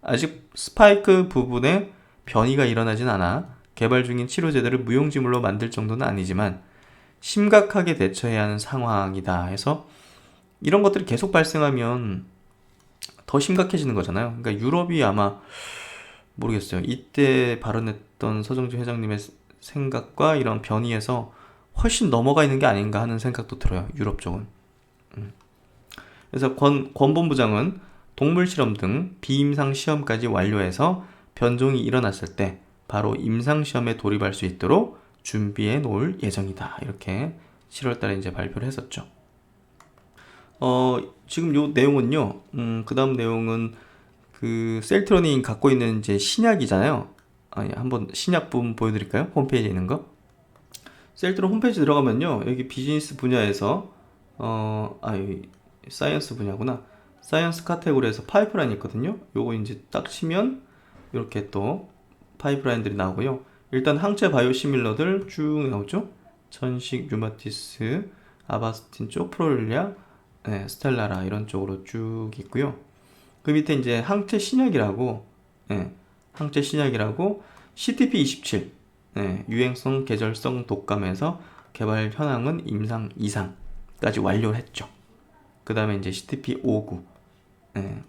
아직 스파이크 부분에 변이가 일어나진 않아 개발 중인 치료제들을 무용지물로 만들 정도는 아니지만 심각하게 대처해야 하는 상황이다 해서, 이런 것들이 계속 발생하면 더 심각해지는 거잖아요. 그러니까 유럽이 아마 모르겠어요. 이때 발언했던 서정진 회장님의 생각과 이런 변이에서 훨씬 넘어가 있는 게 아닌가 하는 생각도 들어요. 유럽 쪽은. 그래서 권 본부장은 동물 실험 등 비임상 시험까지 완료해서 변종이 일어났을 때 바로 임상 시험에 돌입할 수 있도록 준비해 놓을 예정이다. 이렇게 7월 달에 이제 발표를 했었죠. 지금 요 내용은요, 그 다음 내용은 그 셀트론이 갖고 있는 이제 신약이잖아요. 한번 신약 부분 보여드릴까요? 홈페이지에 있는 거. 셀트론 홈페이지 들어가면요, 여기 비즈니스 분야에서 여기 사이언스 분야구나. 사이언스 카테고리에서 파이프라인 있거든요. 요거 이제 딱 치면 이렇게 또 파이프라인들이 나오고요. 일단 항체 바이오시밀러들 쭉 나오죠. 천식, 류마티스, 아바스틴 쪽, 프로릴리아, 스텔라라 이런 쪽으로 쭉 있고요. 그 밑에 이제 항체 신약이라고, 항체 신약이라고 CTP27, 유행성 계절성 독감에서 개발 현황은 임상 2상까지 완료를 했죠. 그 다음에 이제 CTP59,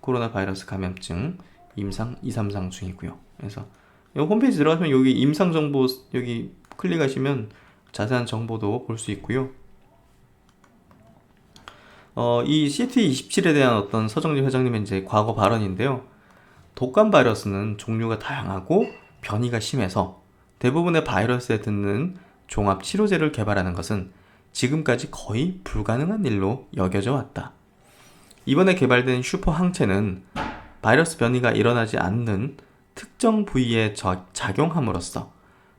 코로나 바이러스 감염증 임상 2, 3상 중이고요. 그래서 여기 홈페이지 들어가시면 여기 임상 정보 여기 클릭하시면 자세한 정보도 볼 수 있고요. 이 CT27에 대한 어떤 서정진 회장님의 이제 과거 발언인데요. 독감 바이러스는 종류가 다양하고 변이가 심해서 대부분의 바이러스에 듣는 종합 치료제를 개발하는 것은 지금까지 거의 불가능한 일로 여겨져 왔다. 이번에 개발된 슈퍼 항체는 바이러스 변이가 일어나지 않는 특정 부위에 작용함으로써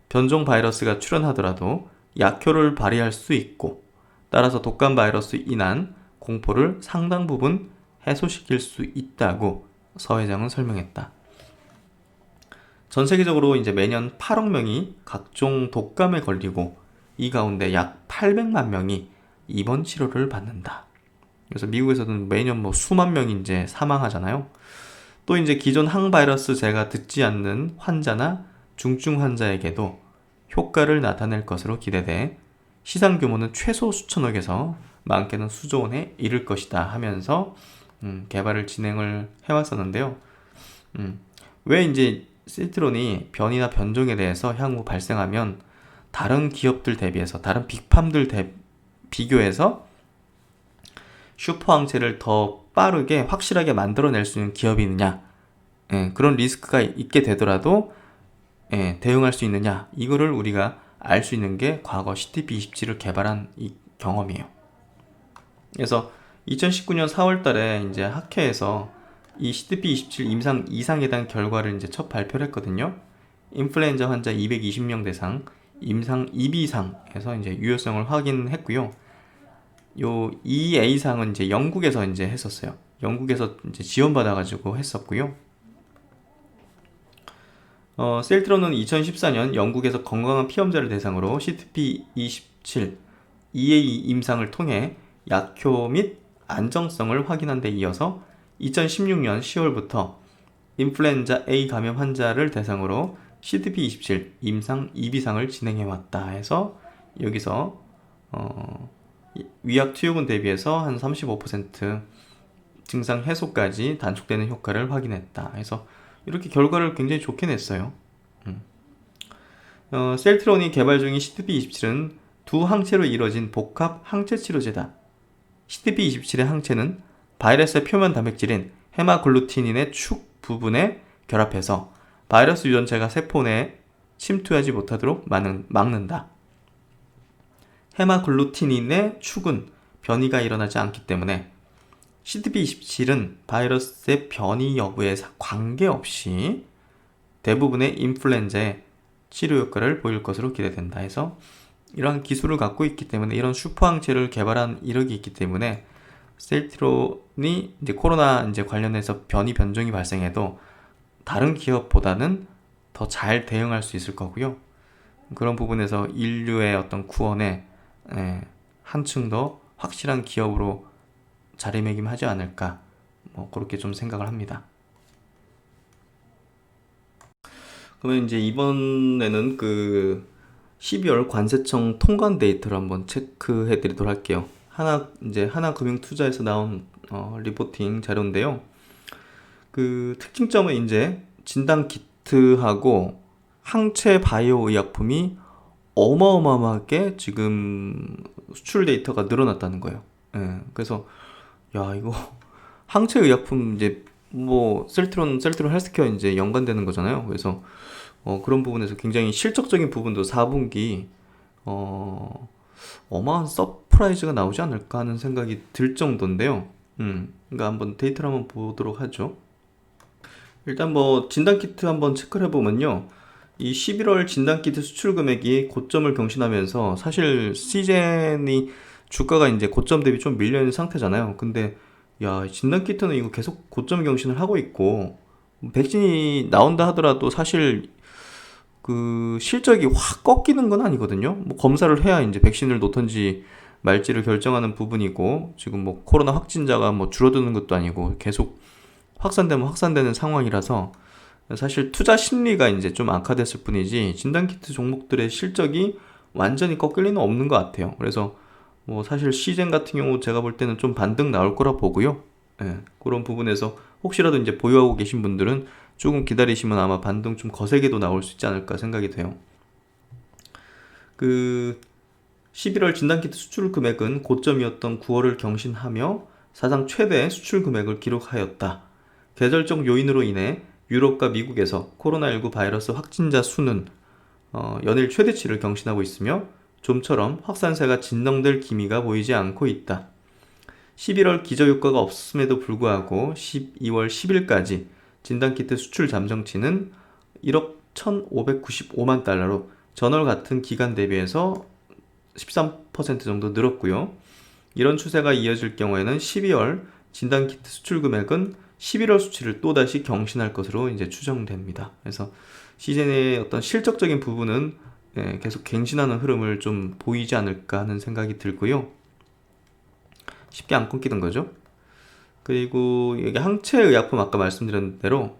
변종 바이러스가 출현하더라도 약효를 발휘할 수 있고, 따라서 독감 바이러스 인한 공포를 상당 부분 해소시킬 수 있다고 서 회장은 설명했다. 전 세계적으로 이제 매년 8억 명이 각종 독감에 걸리고 이 가운데 약 800만 명이 입원 치료를 받는다. 그래서 미국에서는 매년 뭐 수만 명이 이제 사망하잖아요. 또 이제 기존 항바이러스제가 듣지 않는 환자나 중증 환자에게도 효과를 나타낼 것으로 기대돼 시장 규모는 최소 수천억에서 많게는 수조 원에 이를 것이다 하면서 개발을 진행을 해왔었는데요. 왜 이제 실트론이 변이나 변종에 대해서 향후 발생하면 다른 기업들 대비해서, 다른 빅팜들 비교해서 슈퍼 항체를 더 빠르게 확실하게 만들어낼 수 있는 기업이 있느냐, 그런 리스크가 있게 되더라도 대응할 수 있느냐, 이거를 우리가 알 수 있는 게 과거 CTP27을 개발한 이 경험이에요. 그래서 2019년 4월 달에 이제 학회에서 이 CTP27 임상 2상에 대한 결과를 이제 첫 발표를 했거든요. 인플루엔자 환자 220명 대상 임상 2B상에서 이제 유효성을 확인했고요. 요 2A상은 이제 영국에서 이제 했었어요. 영국에서 이제 지원받아가지고 했었고요. 셀트론은 2014년 영국에서 건강한 피험자를 대상으로 CTP27 EA 임상을 통해 약효 및 안정성을 확인한 데 이어서 2016년 10월부터 인플루엔자 A 감염 환자를 대상으로 CTP27 임상 2B상을 진행해왔다 해서 여기서 위약 투여군 대비해서 한 35% 증상 해소까지 단축되는 효과를 확인했다 해서 이렇게 결과를 굉장히 좋게 냈어요. 셀트론이 개발 중인 CTP27은 두 항체로 이루어진 복합 항체 치료제다. CTP27의 항체는 바이러스의 표면 단백질인 헤마글루티닌의 축 부분에 결합해서 바이러스 유전체가 세포 내에 침투하지 못하도록 막는다. 헤마글루티닌의 축은 변이가 일어나지 않기 때문에 CTP27은 바이러스의 변이 여부에 관계없이 대부분의 인플루엔자의 치료 효과를 보일 것으로 기대된다 해서 이러한 기술을 갖고 있기 때문에, 이런 슈퍼항체를 개발한 이력이 있기 때문에 셀트론이 이제 코로나 이제 관련해서 변이 변종이 발생해도 다른 기업보다는 더 잘 대응할 수 있을 거고요. 그런 부분에서 인류의 어떤 구원에 한층 더 확실한 기업으로 자리매김하지 않을까, 뭐 그렇게 좀 생각을 합니다. 그러면 이제 이번에는 그 12월 관세청 통관 데이터를 한번 체크해 드리도록 할게요. 하나금융투자에서 나온 리포팅 자료인데요. 그 특징점은 이제 진단 키트하고 항체 바이오 의약품이 어마어마하게 지금 수출 데이터가 늘어났다는 거예요. 그래서 야, 이거 항체 의약품 이제 뭐 셀트론 헬스케어 이제 연관되는 거잖아요. 그래서 그런 부분에서 굉장히 실적적인 부분도 4분기 어마한 서프라이즈가 나오지 않을까 하는 생각이 들 정도인데요. 그러니까 한번 데이터를 한번 보도록 하죠. 일단 뭐 진단키트 한번 체크를 해보면요, 이 11월 진단키트 수출 금액이 고점을 경신하면서, 사실 시젠이 주가가 이제 고점 대비 좀 밀려있는 상태잖아요. 근데 야, 진단키트는 이거 계속 고점 경신을 하고 있고, 백신이 나온다 하더라도 사실 그 실적이 확 꺾이는 건 아니거든요. 뭐 검사를 해야 이제 백신을 놓던지 말지를 결정하는 부분이고, 지금 뭐 코로나 확진자가 뭐 줄어드는 것도 아니고 계속 확산되면 확산되는 상황이라서 사실 투자 심리가 이제 좀 악화됐을 뿐이지 진단키트 종목들의 실적이 완전히 꺾일 리는 없는 것 같아요. 그래서 뭐 사실 시젠 같은 경우 제가 볼 때는 좀 반등 나올 거라 보고요. 그런 부분에서 혹시라도 이제 보유하고 계신 분들은 조금 기다리시면 아마 반등 좀 거세게도 나올 수 있지 않을까 생각이 돼요. 그 11월 진단키트 수출 금액은 고점이었던 9월을 경신하며 사상 최대 수출 금액을 기록하였다. 계절적 요인으로 인해 유럽과 미국에서 코로나19 바이러스 확진자 수는 연일 최대치를 경신하고 있으며 좀처럼 확산세가 진정될 기미가 보이지 않고 있다. 11월 기저효과가 없음에도 불구하고 12월 10일까지 진단키트 수출 잠정치는 1억 1,595만 달러로 전월 같은 기간 대비해서 13% 정도 늘었고요. 이런 추세가 이어질 경우에는 12월 진단키트 수출 금액은 11월 수치를 또다시 경신할 것으로 이제 추정됩니다. 그래서 시즌의 어떤 실적적인 부분은 계속 갱신하는 흐름을 좀 보이지 않을까 하는 생각이 들고요. 쉽게 안 끊기는 거죠. 그리고 여기 항체의약품 아까 말씀드린 대로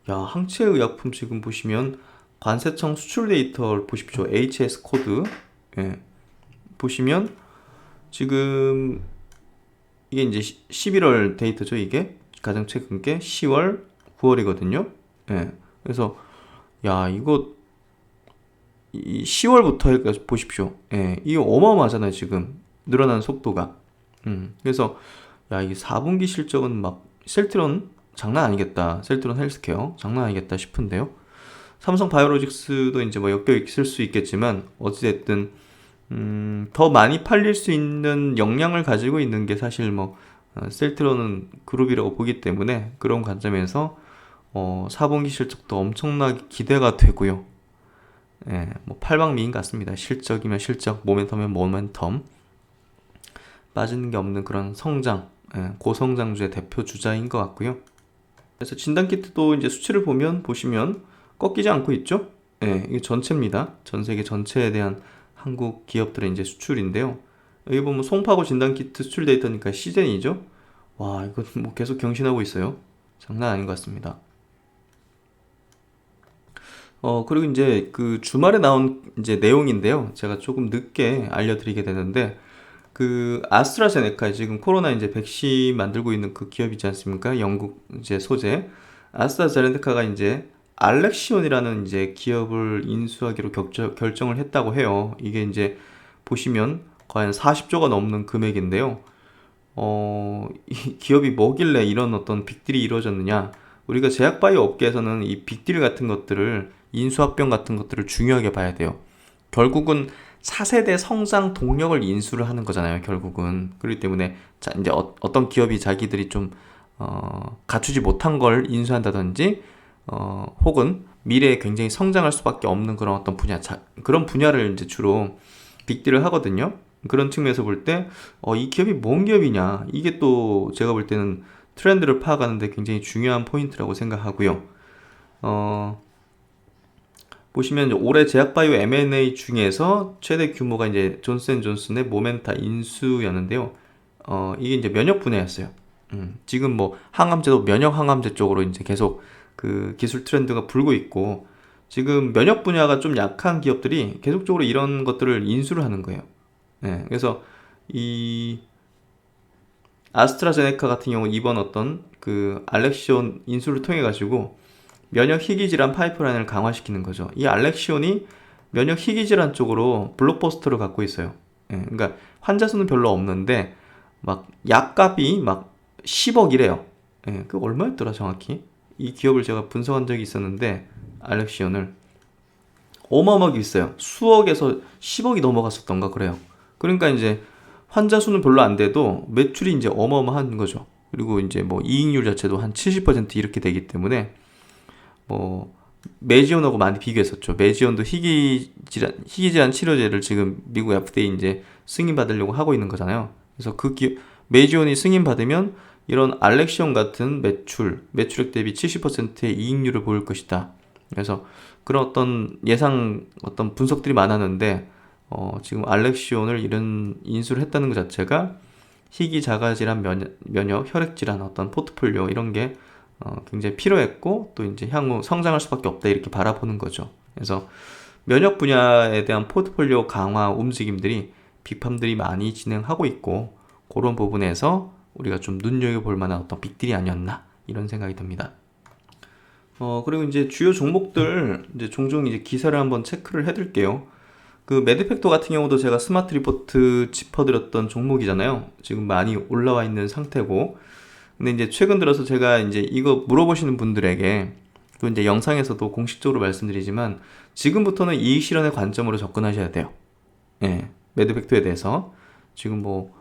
항체의약품 지금 보시면 관세청 수출 데이터를 보십시오. HS 코드 보시면 지금 이게 이제 11월 데이터죠. 이게 가장 최근 게 10월, 9월이거든요. 그래서 이거 이 10월부터 보십시오. 이게 어마어마하잖아요. 지금 늘어나는 속도가. 그래서 이 4분기 실적은 막 셀트론 장난 아니겠다. 셀트론 헬스케어 장난 아니겠다 싶은데요. 삼성 바이오로직스도 이제 뭐 엮여 있을 수 있겠지만 어찌됐든 더 많이 팔릴 수 있는 역량을 가지고 있는 게 사실 셀트론은 그룹이라고 보기 때문에 그런 관점에서 4분기 실적도 엄청나게 기대가 되고요. 팔방미인 같습니다. 실적이면 실적, 모멘텀이면 모멘텀. 빠지는 게 없는 그런 성장, 고성장주의 대표 주자인 것 같고요. 그래서 진단키트도 이제 수치를 보시면 꺾이지 않고 있죠? 이게 전체입니다. 전 세계 전체에 대한 한국 기업들의 이제 수출인데요. 여기 보면 송파구 진단키트 수출 데이터니까 시즌이죠? 이거 뭐 계속 경신하고 있어요. 장난 아닌 것 같습니다. 그리고 이제 그 주말에 나온 이제 내용인데요. 제가 조금 늦게 알려드리게 되는데, 그 아스트라제네카 지금 코로나 이제 백신 만들고 있는 그 기업이지 않습니까? 영국 이제 소재. 아스트라제네카가 이제 알렉시온이라는 이제 기업을 인수하기로 결정을 했다고 해요. 이게 이제 보시면 거의 40조가 넘는 금액인데요. 이 기업이 뭐길래 이런 어떤 빅딜이 이루어졌느냐? 우리가 제약바이오 업계에서는 이 빅딜 같은 것들을 인수합병 같은 것들을 중요하게 봐야 돼요. 결국은 차세대 성장 동력을 인수를 하는 거잖아요. 결국은. 그렇기 때문에 이제 어떤 기업이 자기들이 좀 갖추지 못한 걸 인수한다든지 혹은 미래에 굉장히 성장할 수밖에 없는 그런 어떤 분야, 그런 분야를 이제 주로 빅딜을 하거든요. 그런 측면에서 볼 때 이 기업이 뭔 기업이냐, 이게 또 제가 볼 때는 트렌드를 파악하는데 굉장히 중요한 포인트라고 생각하고요. 보시면 올해 제약바이오 M&A 중에서 최대 규모가 이제 존슨앤존슨의 모멘타 인수였는데요. 이게 이제 면역 분야였어요. 지금 뭐 항암제도 면역 항암제 쪽으로 이제 계속 그 기술 트렌드가 불고 있고, 지금 면역 분야가 좀 약한 기업들이 계속적으로 이런 것들을 인수를 하는 거예요. 그래서 이 아스트라제네카 같은 경우 이번 어떤 그 알렉시온 인수를 통해 가지고 면역 희귀 질환 파이프라인을 강화시키는 거죠. 이 알렉시온이 면역 희귀 질환 쪽으로 블록버스터를 갖고 있어요. 그러니까 환자 수는 별로 없는데 막 약값이 막 10억이래요. 그 얼마였더라 정확히? 이 기업을 제가 분석한 적이 있었는데 알렉시온을 어마어마하게 비싸요. 수억에서 10억이 넘어갔었던가 그래요. 그러니까 이제 환자 수는 별로 안 돼도 매출이 이제 어마어마한 거죠. 그리고 이제 뭐 이익률 자체도 한 70% 이렇게 되기 때문에 뭐 메지온하고 많이 비교했었죠. 메지온도 희귀질환 치료제를 지금 미국 FDA 이제 승인 받으려고 하고 있는 거잖아요. 그래서 메지온이 승인 받으면 이런 알렉시온 같은 매출액 대비 70%의 이익률을 보일 것이다. 그래서 그런 어떤 어떤 분석들이 많았는데 지금 알렉시온을 이런 인수를 했다는 것 자체가 희귀 자가질환, 면역, 혈액질환 어떤 포트폴리오 이런 게 굉장히 필요했고 또 이제 향후 성장할 수밖에 없다 이렇게 바라보는 거죠. 그래서 면역 분야에 대한 포트폴리오 강화 움직임들이 빅팜들이 많이 진행하고 있고, 그런 부분에서 우리가 좀 눈여겨볼 만한 어떤 빅딜이 아니었나 이런 생각이 듭니다. 그리고 이제 주요 종목들 이제 종종 이제 기사를 한번 체크를 해드릴게요. 그 매드팩토 같은 경우도 제가 스마트 리포트 짚어드렸던 종목이잖아요. 지금 많이 올라와 있는 상태고, 근데 이제 최근 들어서 제가 이제 이거 물어보시는 분들에게 또 이제 영상에서도 공식적으로 말씀드리지만 지금부터는 이익 실현의 관점으로 접근하셔야 돼요. 매드팩토에 대해서 지금 뭐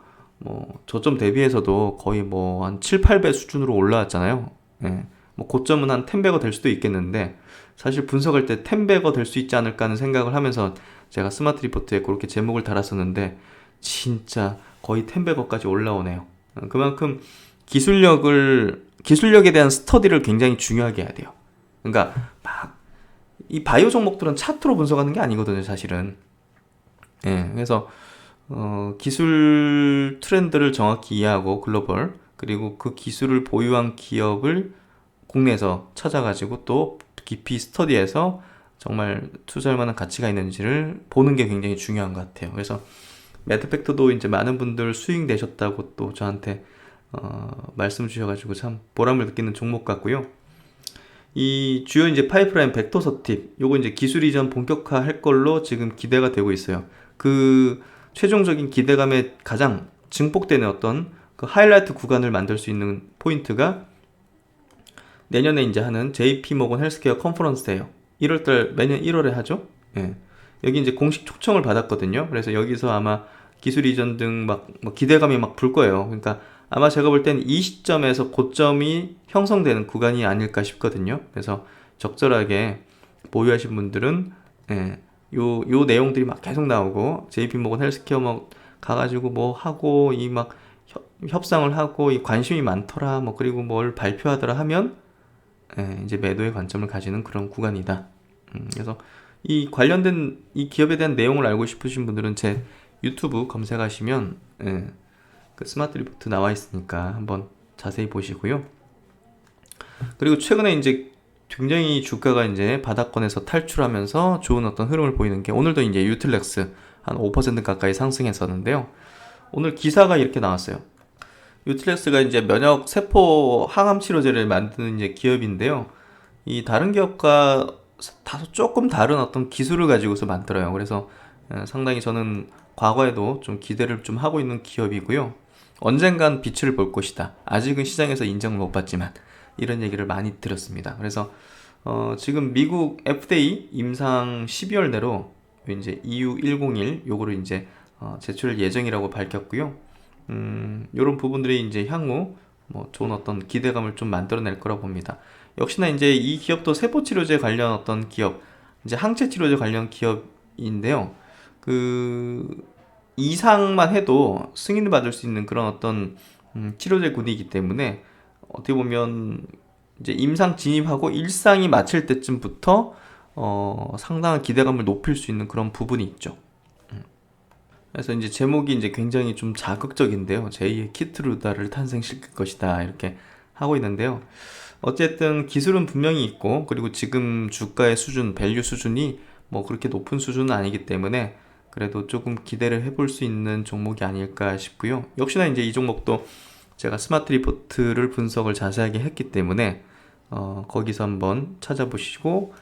저점 대비해서도 거의 뭐 한 7, 8배 수준으로 올라왔잖아요. 뭐 고점은 한 10배거 될 수도 있겠는데 사실 분석할 때 10배거 될 수 있지 않을까 하는 생각을 하면서 제가 스마트 리포트에 그렇게 제목을 달았었는데 진짜 거의 10배거까지 올라오네요. 그만큼 기술력에 대한 스터디를 굉장히 중요하게 해야 돼요. 그러니까 막 이 바이오 종목들은 차트로 분석하는 게 아니거든요, 사실은. 예, 그래서 기술 트렌드를 정확히 이해하고 글로벌 그리고 그 기술을 보유한 기업을 국내에서 찾아가지고 또 깊이 스터디해서 정말 투자할 만한 가치가 있는지를 보는 게 굉장히 중요한 것 같아요. 그래서 매드팩트도 이제 많은 분들 수익 내셨다고 또 저한테 말씀 주셔가지고 참 보람을 느끼는 종목 같고요. 이 주요 이제 파이프라인 벡터 팁 요거 이제 기술 이전 본격화 할 걸로 지금 기대가 되고 있어요. 그 최종적인 기대감에 가장 증폭되는 어떤 그 하이라이트 구간을 만들 수 있는 포인트가 내년에 이제 하는 JP 모건 헬스케어 컨퍼런스예요. 1월달 매년 1월에 하죠. 예. 여기 이제 공식 초청을 받았거든요. 그래서 여기서 아마 기술 이전 등 막 기대감이 막 불 거예요. 그러니까 아마 제가 볼 땐 이 시점에서 고점이 형성되는 구간이 아닐까 싶거든요. 그래서 적절하게 보유하신 분들은 예, 요 내용들이 막 계속 나오고 JP모건 헬스케어 막 가가지고 뭐 하고 이 막 협상을 하고 이 관심이 많더라 뭐 그리고 뭘 발표하더라 하면 예, 이제 매도의 관점을 가지는 그런 구간이다. 그래서 이 관련된 이 기업에 대한 내용을 알고 싶으신 분들은 제 유튜브 검색하시면 예, 그 스마트 리포트 나와 있으니까 한번 자세히 보시고요. 그리고 최근에 이제 굉장히 주가가 이제 바닥권에서 탈출하면서 좋은 어떤 흐름을 보이는 게 오늘도 이제 유틸렉스 한 5% 가까이 상승했었는데요. 오늘 기사가 이렇게 나왔어요. 유틸렉스가 이제 면역 세포 항암 치료제를 만드는 이제 기업인데요. 이 다른 기업과 다소 조금 다른 어떤 기술을 가지고서 만들어요. 그래서 상당히 저는 과거에도 좀 기대를 좀 하고 있는 기업이고요. 언젠간 빛을 볼 것이다. 아직은 시장에서 인정을 못 받지만 이런 얘기를 많이 들었습니다. 그래서 지금 미국 FDA 임상 12월 내로 이제 EU101 요거를 이제 제출 예정이라고 밝혔고요. 요런 부분들이 이제 향후 뭐 좋은 어떤 기대감을 좀 만들어낼 거라 봅니다. 역시나 이제 이 기업도 세포치료제 관련 어떤 기업, 이제 항체치료제 관련 기업인데요. 그 이상만 해도 승인을 받을 수 있는 그런 어떤 치료제군이기 때문에 어떻게 보면 이제 임상 진입하고 일상이 마칠 때쯤부터 상당한 기대감을 높일 수 있는 그런 부분이 있죠. 그래서 이제 제목이 이제 굉장히 좀 자극적인데요. 제2의 키트루다를 탄생시킬 것이다 이렇게 하고 있는데요. 어쨌든 기술은 분명히 있고 그리고 지금 주가의 수준, 밸류 수준이 뭐 그렇게 높은 수준은 아니기 때문에 그래도 조금 기대를 해볼 수 있는 종목이 아닐까 싶고요. 역시나 이제 이 종목도 제가 스마트 리포트를 분석을 자세하게 했기 때문에 거기서 한번 찾아보시고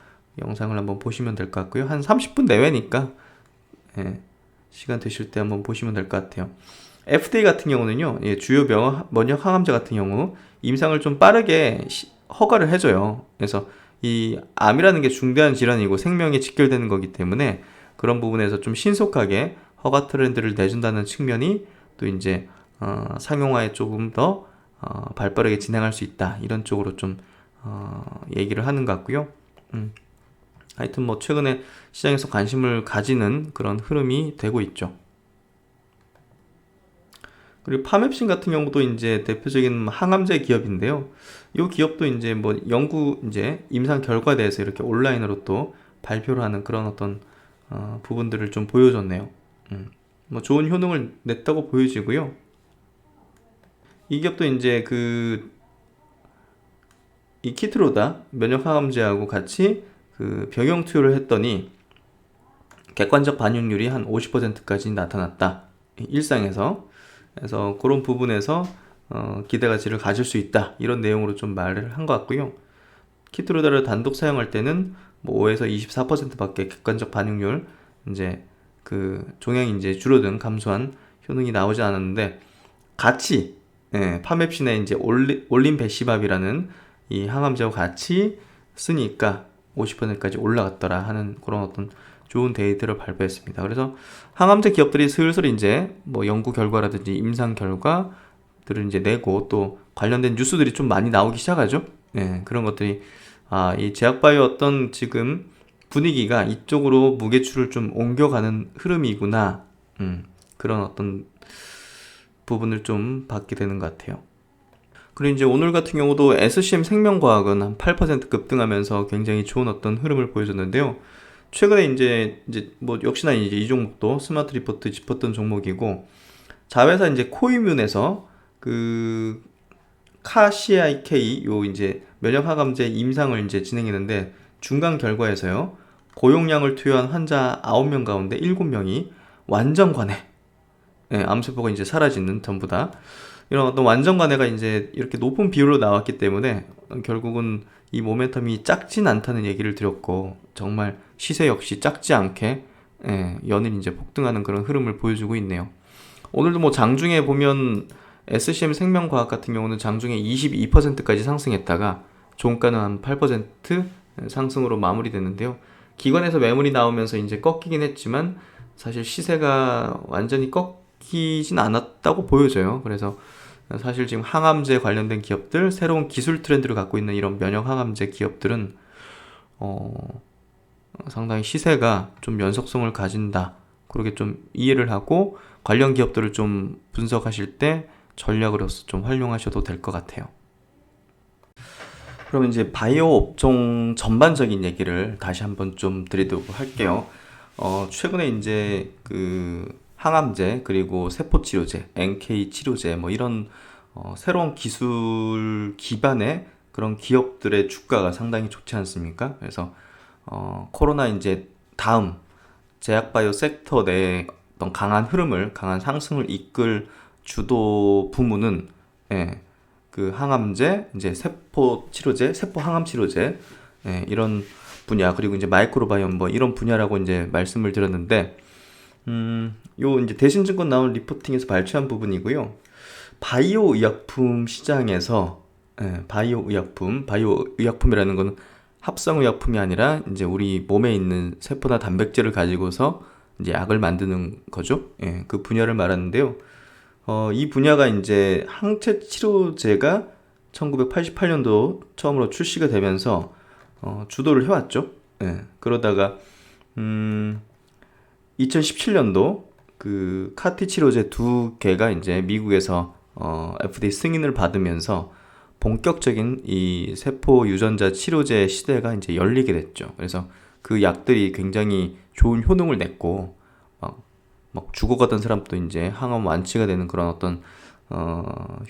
영상을 한번 보시면 될 것 같고요. 한 30분 내외니까 예, 시간 되실 때 한번 보시면 될 것 같아요. FDA 같은 경우는요, 예, 주요 면역 항암제 같은 경우 임상을 좀 빠르게 허가를 해줘요. 그래서 이 암이라는 게 중대한 질환이고 생명에 직결되는 거기 때문에 그런 부분에서 좀 신속하게 허가 트렌드를 내준다는 측면이 또 이제 상용화에 조금 더 발빠르게 진행할 수 있다 이런 쪽으로 좀 얘기를 하는 것 같고요. 하여튼 뭐 최근에 시장에서 관심을 가지는 그런 흐름이 되고 있죠. 그리고 파맵신 같은 경우도 이제 대표적인 항암제 기업인데요. 이 기업도 이제 뭐 연구 이제 임상 결과에 대해서 이렇게 온라인으로 또 발표를 하는 그런 어떤 부분들을 좀 보여줬네요. 뭐 좋은 효능을 냈다고 보여지고요. 이 기업도 이제 이 키트로다 면역 항암제하고 같이 그 병용 투여를 했더니 객관적 반응률이 한 50%까지 나타났다. 일상에서. 그래서 그런 부분에서 기대 가치를 가질 수 있다. 이런 내용으로 좀 말을 한 것 같고요. 키트로다를 단독 사용할 때는 뭐 5에서 24%밖에 객관적 반응률 이제 그 종양이 이제 줄어든 감소한 효능이 나오지 않았는데 같이 파맵신에 이제 올린베시밥이라는 이 항암제와 같이 쓰니까 50%까지 올라갔더라 하는 그런 어떤 좋은 데이터를 발표했습니다. 그래서 항암제 기업들이 슬슬 이제 뭐 연구 결과라든지 임상 결과들을 이제 내고 또 관련된 뉴스들이 좀 많이 나오기 시작하죠. 예, 그런 것들이 이 제약바이오 어떤 지금 분위기가 이쪽으로 무게추를 좀 옮겨가는 흐름이구나. 그런 어떤 부분을 좀 받게 되는 것 같아요. 그리고 이제 오늘 같은 경우도 SCM 생명과학은 한 8% 급등하면서 굉장히 좋은 어떤 흐름을 보여줬는데요. 최근에 이제 뭐 역시나 이제 이 종목도 스마트 리포트 짚었던 종목이고, 자회사 이제 코이뮨에서 그 카CIK 요 이제 면역 항암제 임상을 이제 진행했는데, 중간 결과에서요, 고용량을 투여한 환자 9명 가운데 7명이 완전 관해, 암세포가 이제 사라지는, 전부 다 이런 어떤 완전 관해가 이제 이렇게 높은 비율로 나왔기 때문에 결국은 이 모멘텀이 작진 않다는 얘기를 드렸고, 정말 시세 역시 작지 않게 연일 이제 폭등하는 그런 흐름을 보여주고 있네요. 오늘도 뭐 장중에 보면 SCM 생명과학 같은 경우는 장중에 22%까지 상승했다가 종가는 한 8% 상승으로 마무리됐는데요. 기관에서 매물이 나오면서 이제 꺾이긴 했지만 사실 시세가 완전히 꺾이진 않았다고 보여져요. 그래서 사실 지금 항암제 관련된 기업들, 새로운 기술 트렌드를 갖고 있는 이런 면역 항암제 기업들은 상당히 시세가 좀 연속성을 가진다, 그렇게 좀 이해를 하고 관련 기업들을 좀 분석하실 때 전략으로서 좀 활용하셔도 될 것 같아요. 그러면 이제 바이오 업종 전반적인 얘기를 다시 한번 좀 드리도록 할게요. 최근에 이제 그 항암제, 그리고 세포치료제, NK 치료제, 뭐 이런 새로운 기술 기반의 그런 기업들의 주가가 상당히 좋지 않습니까? 그래서 코로나 이제 다음 제약바이오 섹터 내에 어떤 강한 흐름을, 강한 상승을 이끌 주도 부문은 그 항암제, 이제 세포 치료제, 세포 항암 치료제, 이런 분야, 그리고 이제 마이크로바이옴 뭐 이런 분야라고 이제 말씀을 드렸는데, 요 이제 대신증권 나온 리포팅에서 발췌한 부분이고요. 바이오 의약품 시장에서 바이오 의약품이라는 거는 합성 의약품이 아니라 이제 우리 몸에 있는 세포나 단백질을 가지고서 이제 약을 만드는 거죠. 그 분야를 말하는데요. 이 분야가 이제 항체 치료제가 1988년도 처음으로 출시가 되면서 주도를 해왔죠. 그러다가 2017년도 그 카티 치료제 2개가 이제 미국에서 FDA 승인을 받으면서 본격적인 이 세포 유전자 치료제 시대가 이제 열리게 됐죠. 그래서 그 약들이 굉장히 좋은 효능을 냈고, 막 죽어가던 사람도 이제 항암 완치가 되는 그런 어떤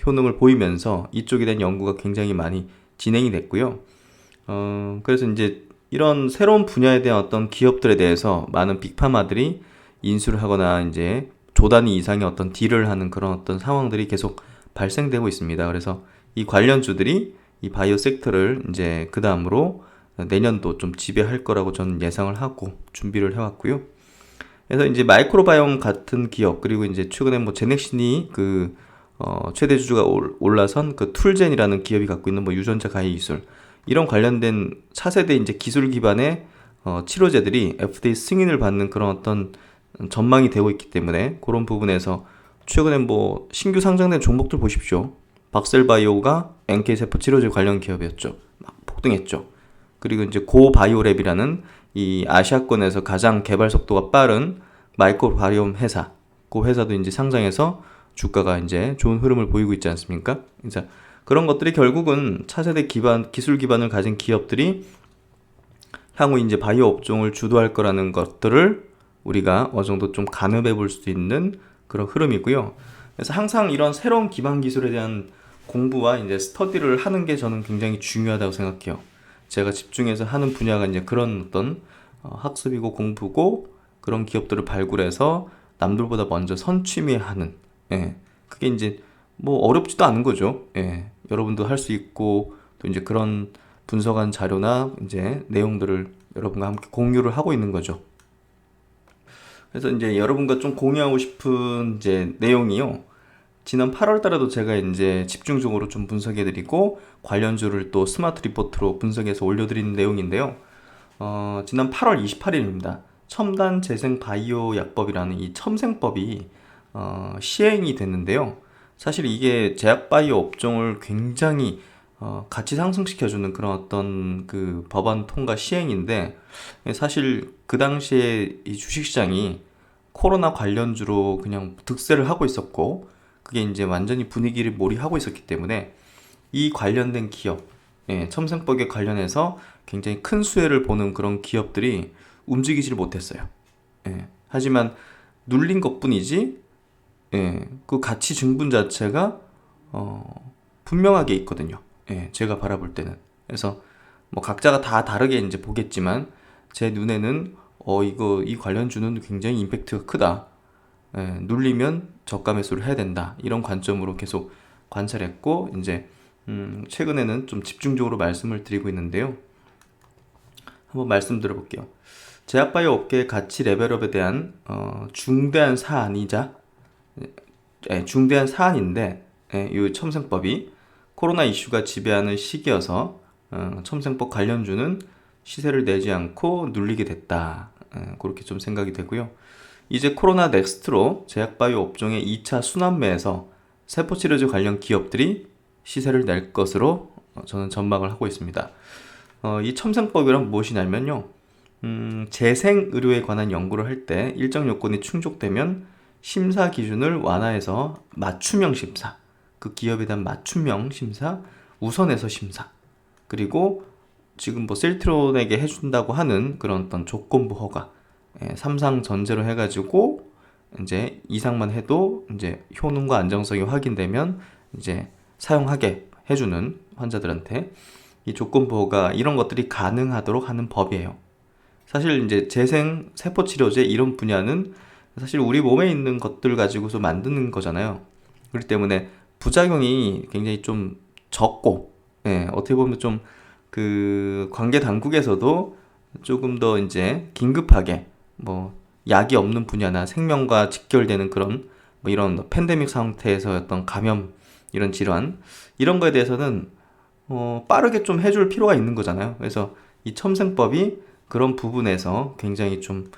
효능을 보이면서 이쪽에 대한 연구가 굉장히 많이 진행이 됐고요. 그래서 이제 이런 새로운 분야에 대한 어떤 기업들에 대해서 많은 빅파마들이 인수를 하거나 이제 조 단위 이상의 어떤 딜을 하는 그런 어떤 상황들이 계속 발생되고 있습니다. 그래서 이 관련주들이 이 바이오 섹터를 이제 그 다음으로 내년도 좀 지배할 거라고 저는 예상을 하고 준비를 해왔고요. 그래서 이제 마이크로바이옴 같은 기업, 그리고 이제 최근에 뭐 제넥신이 그 최대 주주가 올라선 그 툴젠이라는 기업이 갖고 있는 뭐 유전자 가해 기술, 이런 관련된 차세대 이제 기술 기반의 치료제들이 FDA 승인을 받는 그런 어떤 전망이 되고 있기 때문에, 그런 부분에서 최근에 뭐 신규 상장된 종목들 보십시오. 박셀바이오가 NK세포 치료제 관련 기업이었죠. 막 폭등했죠. 그리고 이제 고바이오랩이라는 이 아시아권에서 가장 개발 속도가 빠른 마이크로바이옴 회사, 그 회사도 이제 상장해서 주가가 이제 좋은 흐름을 보이고 있지 않습니까? 그래서 그런 것들이 결국은 차세대 기반, 기술 기반을 가진 기업들이 향후 이제 바이오 업종을 주도할 거라는 것들을 우리가 어느 정도 좀 가늠해 볼 수 있는 그런 흐름이고요. 그래서 항상 이런 새로운 기반 기술에 대한 공부와 이제 스터디를 하는 게 저는 굉장히 중요하다고 생각해요. 제가 집중해서 하는 분야가 이제 그런 어떤 학습이고 공부고, 그런 기업들을 발굴해서 남들보다 먼저 선취매하는, 그게 이제 뭐 어렵지도 않은 거죠. 여러분도 할 수 있고, 또 이제 그런 분석한 자료나 이제 내용들을 여러분과 함께 공유를 하고 있는 거죠. 그래서 이제 여러분과 좀 공유하고 싶은 이제 내용이요. 지난 8월 달에도 제가 이제 집중적으로 좀 분석해드리고 관련주를 또 스마트 리포트로 분석해서 올려드린 내용인데요. 지난 8월 28일입니다. 첨단 재생 바이오 약법이라는 이 첨생법이 시행이 됐는데요. 사실 이게 제약 바이오 업종을 굉장히 같이 상승시켜주는 그런 어떤 그 법안 통과 시행인데, 사실 그 당시에 이 주식시장이 코로나 관련주로 그냥 득세를 하고 있었고, 그게 이제 완전히 분위기를 몰이하고 있었기 때문에 이 관련된 기업, 첨생법에 관련해서 굉장히 큰 수혜를 보는 그런 기업들이 움직이질 못했어요. 하지만 눌린 것뿐이지, 그 가치 증분 자체가 분명하게 있거든요. 제가 바라볼 때는. 그래서 뭐 각자가 다 다르게 이제 보겠지만 제 눈에는 이 관련주는 굉장히 임팩트가 크다. 눌리면 저가 매수를 해야 된다. 이런 관점으로 계속 관찰했고 이제 최근에는 좀 집중적으로 말씀을 드리고 있는데요. 한번 말씀드려볼게요. 제약바이오 업계의 가치 레벨업에 대한 중대한 사안이자 중대한 사안인데, 이 첨생법이 코로나 이슈가 지배하는 시기여서 첨생법 관련주는 시세를 내지 않고 눌리게 됐다. 그렇게 좀 생각이 되고요. 이제 코로나 넥스트로 제약바이오 업종의 2차 순환매에서 세포치료제 관련 기업들이 시세를 낼 것으로 저는 전망을 하고 있습니다. 이 첨생법이란 무엇이냐면요. 재생의료에 관한 연구를 할 때 일정 요건이 충족되면 심사 기준을 완화해서 맞춤형 심사, 그 기업에 대한 맞춤형 심사, 우선해서 심사, 그리고 지금 뭐 셀트론에게 해준다고 하는 그런 어떤 조건부 허가, 3상 전제로 해가지고 이제 이상만 해도 이제 효능과 안정성이 확인되면 이제 사용하게 해주는 환자들한테 이 조건부 허가 이런 것들이 가능하도록 하는 법이에요. 사실 이제 재생 세포 치료제 이런 분야는 사실 우리 몸에 있는 것들 가지고서 만드는 거잖아요. 그렇기 때문에 부작용이 굉장히 좀 적고, 어떻게 보면 좀 그 관계 당국에서도 조금 더 이제 긴급하게 뭐 약이 없는 분야나 생명과 직결되는 그런 뭐 이런 팬데믹 상태에서 어떤 감염 이런 질환 이런 거에 대해서는 빠르게 좀 해줄 필요가 있는 거잖아요. 그래서 이 첨생법이 그런 부분에서 굉장히 좀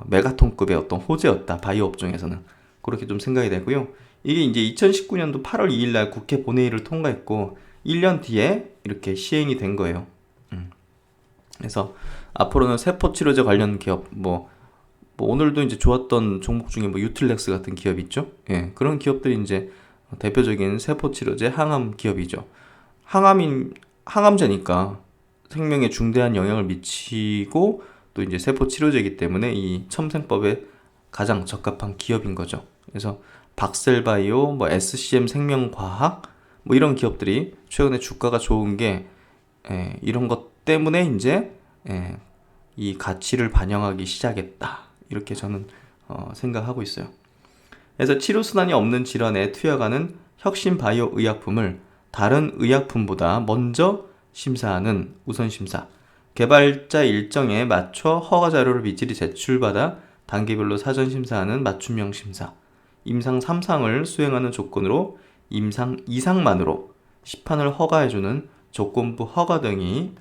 메가톤급의 어떤 호재였다. 바이오 업종에서는 그렇게 좀 생각이 되고요. 이게 이제 2019년도 8월 2일 날 국회 본회의를 통과했고 1년 뒤에 이렇게 시행이 된 거예요. 그래서 앞으로는 세포 치료제 관련 기업 뭐 오늘도 이제 좋았던 종목 중에 뭐 유틸렉스 같은 기업 있죠. 그런 기업들이 이제 대표적인 세포 치료제 항암 기업이죠. 항암제니까 생명에 중대한 영향을 미치고 또 이제 세포 치료제이기 때문에 이 첨생법에 가장 적합한 기업인 거죠. 그래서 박셀바이오, 뭐 SCM 생명과학 뭐 이런 기업들이 최근에 주가가 좋은 게 이런 것 때문에 이제 이 가치를 반영하기 시작했다. 이렇게 저는 생각하고 있어요. 그래서 치료 순환이 없는 질환에 투여가는 혁신 바이오 의약품을 다른 의약품보다 먼저 심사하는 우선 심사, 개발자 일정에 맞춰 허가 자료를 미리 제출받아 단계별로 사전 심사하는 맞춤형 심사, 임상 3상을 수행하는 조건으로 임상 2상만으로 시판을 허가해주는 조건부 허가 등이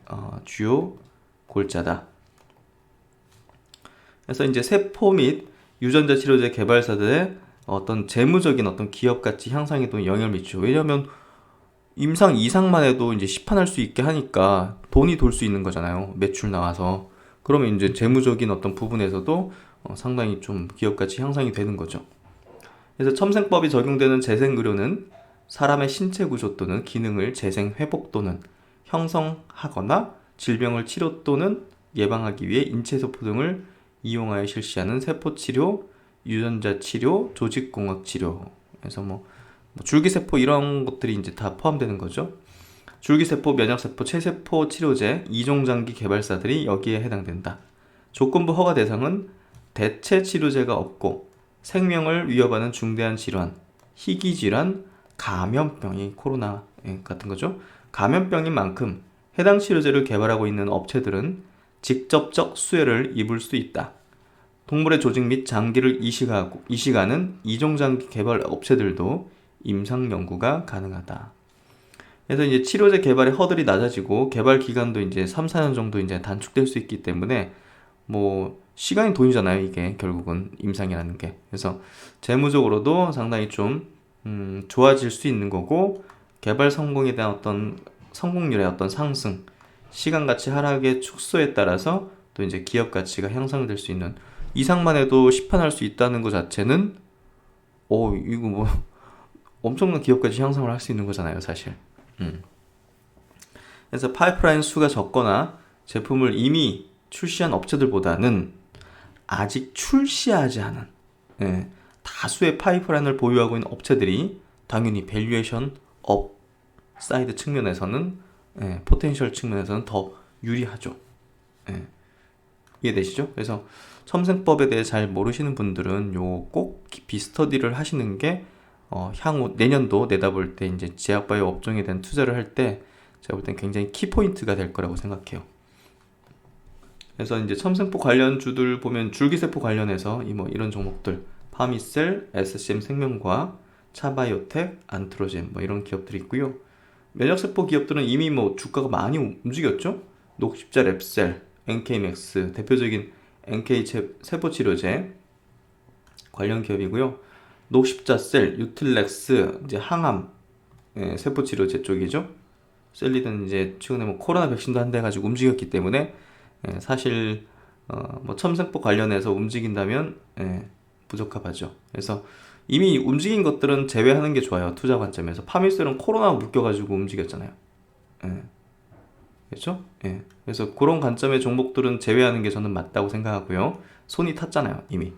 주요 골자다. 그래서 이제 세포 및 유전자 치료제 개발사들의 어떤 재무적인 어떤 기업 가치 향상에도 영향을 미치죠. 왜냐하면 임상 2상만 해도 이제 시판할 수 있게 하니까 돈이 돌 수 있는 거잖아요. 매출 나와서. 그러면 이제 재무적인 어떤 부분에서도 상당히 좀 기업 가치 향상이 되는 거죠. 그래서 첨생법이 적용되는 재생의료는 사람의 신체 구조 또는 기능을 재생 회복 또는 형성하거나 질병을 치료 또는 예방하기 위해 인체세포 등을 이용하여 실시하는 세포치료, 유전자 치료, 조직공학 치료. 그래서 뭐 줄기세포 이런 것들이 이제 다 포함되는 거죠. 줄기세포, 면역세포, 체세포 치료제, 이종장기 개발사들이 여기에 해당된다. 조건부 허가 대상은 대체 치료제가 없고 생명을 위협하는 중대한 질환, 희귀질환, 감염병이 코로나 같은 거죠. 감염병인 만큼 해당 치료제를 개발하고 있는 업체들은 직접적 수혜를 입을 수 있다. 동물의 조직 및 장기를 이식하는 이종장기 개발 업체들도 임상 연구가 가능하다. 그래서 이제 치료제 개발의 허들이 낮아지고 개발 기간도 이제 3, 4년 정도 이제 단축될 수 있기 때문에 뭐 시간이 돈이잖아요. 이게 결국은 임상이라는 게. 그래서 재무적으로도 상당히 좀 좋아질 수 있는 거고 개발 성공에 대한 어떤 성공률의 어떤 상승, 시간 가치 하락의 축소에 따라서 또 이제 기업 가치가 향상될 수 있는, 이상만 해도 시판할 수 있다는 것 자체는 이거 뭐 엄청난 기업 가치 향상을 할 수 있는 거잖아요, 사실. 그래서 파이프라인 수가 적거나 제품을 이미 출시한 업체들보다는 아직 출시하지 않은, 다수의 파이프라인을 보유하고 있는 업체들이 당연히 밸류에이션 업 사이드 측면에서는, 포텐셜 측면에서는 더 유리하죠. 이해되시죠? 그래서 첨생법에 대해 잘 모르시는 분들은 요 꼭 비스터디를 하시는 게 향후 내년도 내다볼 때 이제 제약바이오 업종에 대한 투자를 할 때 제가 볼 땐 굉장히 키포인트가 될 거라고 생각해요. 그래서 이제 첨생법 관련주들 보면 줄기세포 관련해서 이런 종목들, 파미셀, SCM 생명과학, 차바이오텍, 안트로젠 이런 기업들이 있고요. 면역세포 기업들은 이미 주가가 많이 움직였죠. 녹십자 랩셀, NK맥스, 대표적인 NK 세포치료제 관련 기업이고요. 녹십자셀, 유틸렉스, 이제 항암 세포치료제 쪽이죠. 셀리드는 이제 최근에 코로나 백신도 한대 가지고 움직였기 때문에 사실 첨생법 관련해서 움직인다면 부적합하죠. 그래서 이미 움직인 것들은 제외하는 게 좋아요. 투자 관점에서. 파미셀은 코로나 묶여가지고 움직였잖아요. 그렇죠? 그래서 그런 관점의 종목들은 제외하는 게 저는 맞다고 생각하고요. 손이 탔잖아요, 이미.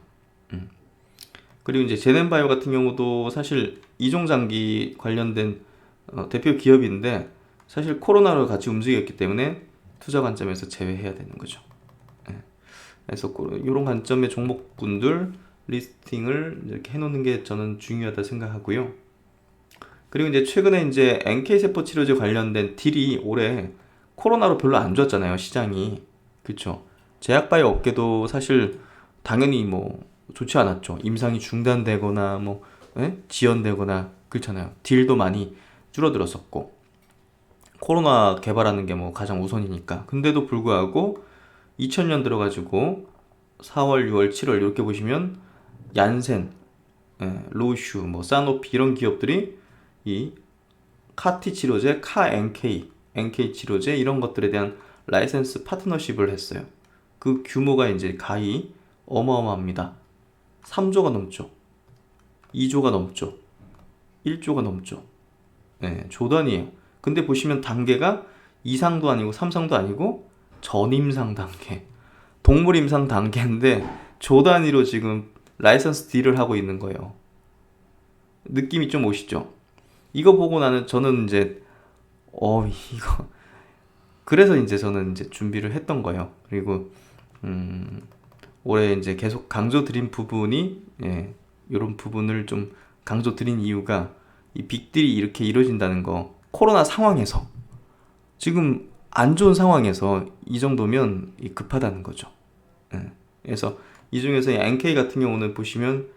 그리고 이제 제넨바이오 같은 경우도 사실 이종장기 관련된 대표 기업인데 사실 코로나로 같이 움직였기 때문에 투자 관점에서 제외해야 되는 거죠. 그래서 이런 관점의 종목군들 리스팅을 이렇게 해놓는 게 저는 중요하다 생각하고요. 그리고 이제 최근에 이제 NK세포 치료제 관련된 딜이 올해 코로나로 별로 안 좋았잖아요, 시장이. 그쵸? 제약바이오 업계도 사실 당연히 좋지 않았죠. 임상이 중단되거나 지연되거나 그렇잖아요. 딜도 많이 줄어들었었고 코로나 개발하는 게 가장 우선이니까. 근데도 불구하고 2000년 들어가지고 4월, 6월, 7월 이렇게 보시면 얀센, 로슈, 사노피 이런 기업들이 이 카티 치료제, NK 치료제 이런 것들에 대한 라이센스 파트너십을 했어요. 그 규모가 이제 가히 어마어마합니다. 3조가 넘죠. 2조가 넘죠. 1조가 넘죠. 조단이에요. 근데 보시면 단계가 2상도 아니고 3상도 아니고 전임상 단계, 동물 임상 단계인데 조 단위로 지금 라이선스 딜을 하고 있는 거예요. 느낌이 좀 오시죠? 이거 보고 저는 이제 이거 그래서 이제 저는 이제 준비를 했던 거예요. 그리고 올해 이제 계속 강조 드린 부분이 이런 부분을 좀 강조 드린 이유가 이 빅딜이 이렇게 이루어진다는 거, 코로나 상황에서 지금 안 좋은 상황에서 이 정도면 급하다는 거죠. 그래서 이 중에서 NK 같은 경우는 보시면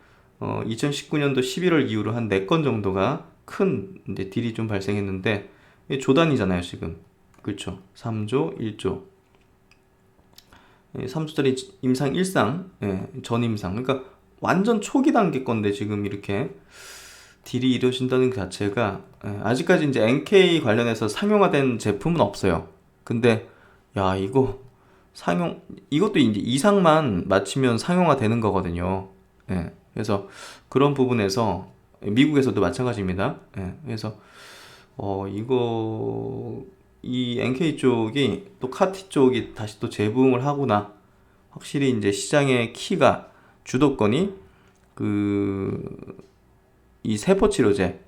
2019년도 11월 이후로 한 4건 정도가 큰 이제 딜이 좀 발생했는데 조단이잖아요, 지금. 그렇죠. 3조, 1조. 3조짜리 임상 1상, 전임상. 그러니까 완전 초기 단계 건데 지금 이렇게 딜이 이루어진다는 그 자체가, 아직까지 이제 NK 관련해서 상용화된 제품은 없어요. 근데 야, 이것도 이제 이상만 맞추면 상용화 되는 거거든요. 그래서 그런 부분에서 미국에서도 마찬가지입니다. 그래서 이 NK 쪽이 또 카티 쪽이 다시 또 재부응을 하구나. 확실히 이제 시장의 키가, 주도권이 이 세포치료제,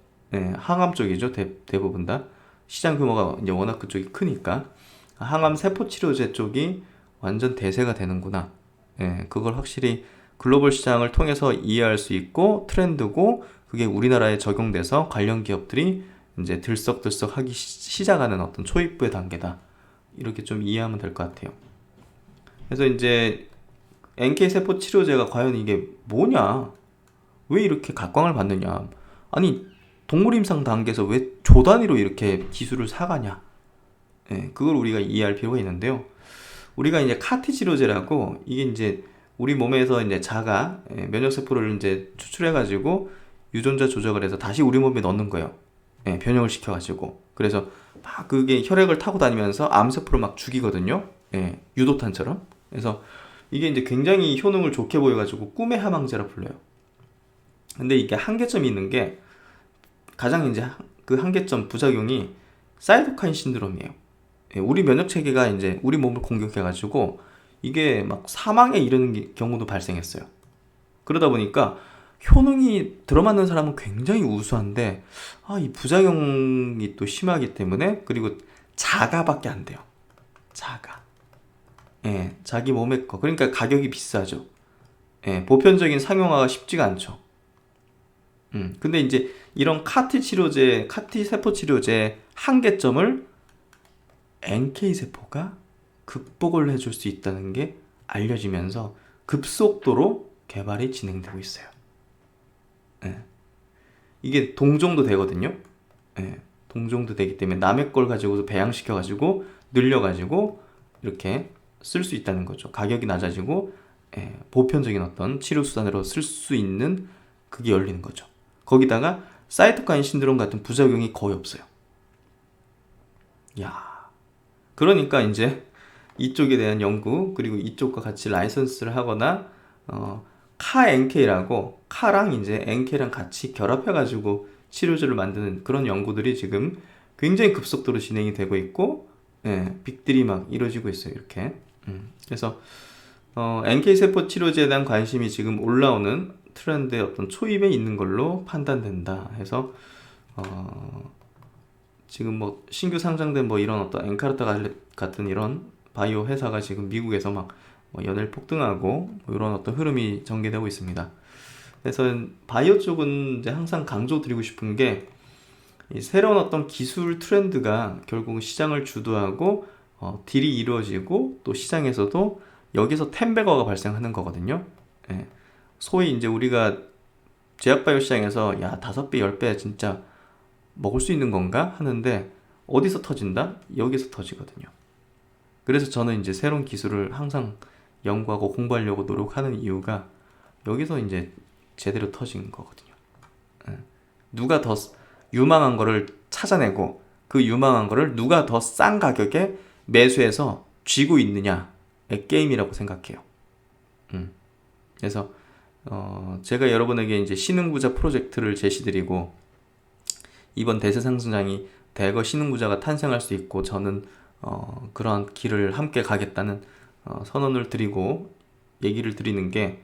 항암 쪽이죠. 대부분 다. 시장 규모가 이제 워낙 그쪽이 크니까. 항암 세포치료제 쪽이 완전 대세가 되는구나. 그걸 확실히 글로벌 시장을 통해서 이해할 수 있고, 트렌드고, 그게 우리나라에 적용돼서 관련 기업들이 이제 들썩들썩 하기 시작하는 어떤 초입부의 단계다. 이렇게 좀 이해하면 될 것 같아요. 그래서 이제 NK 세포 치료제가 과연 이게 뭐냐? 왜 이렇게 각광을 받느냐? 아니, 동물 임상 단계에서 왜 조 단위로 이렇게 기술을 사가냐? 그걸 우리가 이해할 필요가 있는데요. 우리가 이제 카티 치료제라고, 이게 이제 우리 몸에서 이제 자가 면역 세포를 이제 추출해가지고 유전자 조작을 해서 다시 우리 몸에 넣는 거예요. 예, 변형을 시켜가지고. 그래서 막 그게 혈액을 타고 다니면서 암세포를 막 죽이거든요. 예, 유도탄처럼. 그래서 이게 이제 굉장히 효능을 좋게 보여가지고 꿈의 함황제라 불러요. 근데 이게 한계점이 있는 게, 가장 이제 그 한계점 부작용이 사이토카인 신드롬이에요. 예, 우리 면역 체계가 이제 우리 몸을 공격해가지고 이게 막 사망에 이르는 경우도 발생했어요. 그러다 보니까 효능이 들어맞는 사람은 굉장히 우수한데, 이 부작용이 또 심하기 때문에, 그리고 자가밖에 안 돼요. 자가. 예, 자기 몸의 거. 그러니까 가격이 비싸죠. 예, 보편적인 상용화가 쉽지가 않죠. 근데 이제 이런 카티 치료제, 카티 세포 치료제 한계점을 NK 세포가 극복을 해줄 수 있다는 게 알려지면서 급속도로 개발이 진행되고 있어요. 예. 이게 동종도 되거든요. 예. 동종도 되기 때문에 남의 걸 가지고도 배양시켜가지고 늘려가지고 이렇게 쓸 수 있다는 거죠. 가격이 낮아지고, 예, 보편적인 어떤 치료 수단으로 쓸 수 있는 그게 열리는 거죠. 거기다가 사이토카인 신드롬 같은 부작용이 거의 없어요. 야, 그러니까 이제 이쪽에 대한 연구, 그리고 이쪽과 같이 라이선스를 하거나, 카 NK라고, 카랑 이제 NK랑 같이 결합해가지고 치료제를 만드는 그런 연구들이 지금 굉장히 급속도로 진행이 되고 있고, 예, 빅들이 막 이루어지고 있어요. 이렇게. 그래서 NK 세포 치료제에 대한 관심이 지금 올라오는 트렌드의 어떤 초입에 있는 걸로 판단된다 해서, 지금 뭐 신규 상장된 뭐 이런 어떤 엔카르타 같은 이런 바이오 회사가 지금 미국에서 막뭐 연일 폭등하고 뭐 이런 어떤 흐름이 전개되고 있습니다. 그래서 바이오 쪽은 이제 항상 강조드리고 싶은 게, 이 새로운 어떤 기술 트렌드가 결국 시장을 주도하고 딜이 이루어지고, 또 시장에서도 여기서 텐베거가 발생하는 거거든요. 예. 소위 이제 우리가 제약바이오 시장에서 야 5배 10배 진짜 먹을 수 있는 건가 하는데, 어디서 터진다? 여기서 터지거든요. 그래서 저는 이제 새로운 기술을 항상 연구하고 공부하려고 노력하는 이유가 여기서 이제 제대로 터진 거거든요. 예. 누가 더 유망한 거를 찾아내고, 그 유망한 거를 누가 더 싼 가격에 매수해서 쥐고 있느냐의 게임이라고 생각해요. 그래서 제가 여러분에게 이제 신흥부자 프로젝트를 제시드리고, 이번 대세 상승장이 대거 신흥부자가 탄생할 수 있고, 저는 그러한 길을 함께 가겠다는 선언을 드리고 얘기를 드리는 게,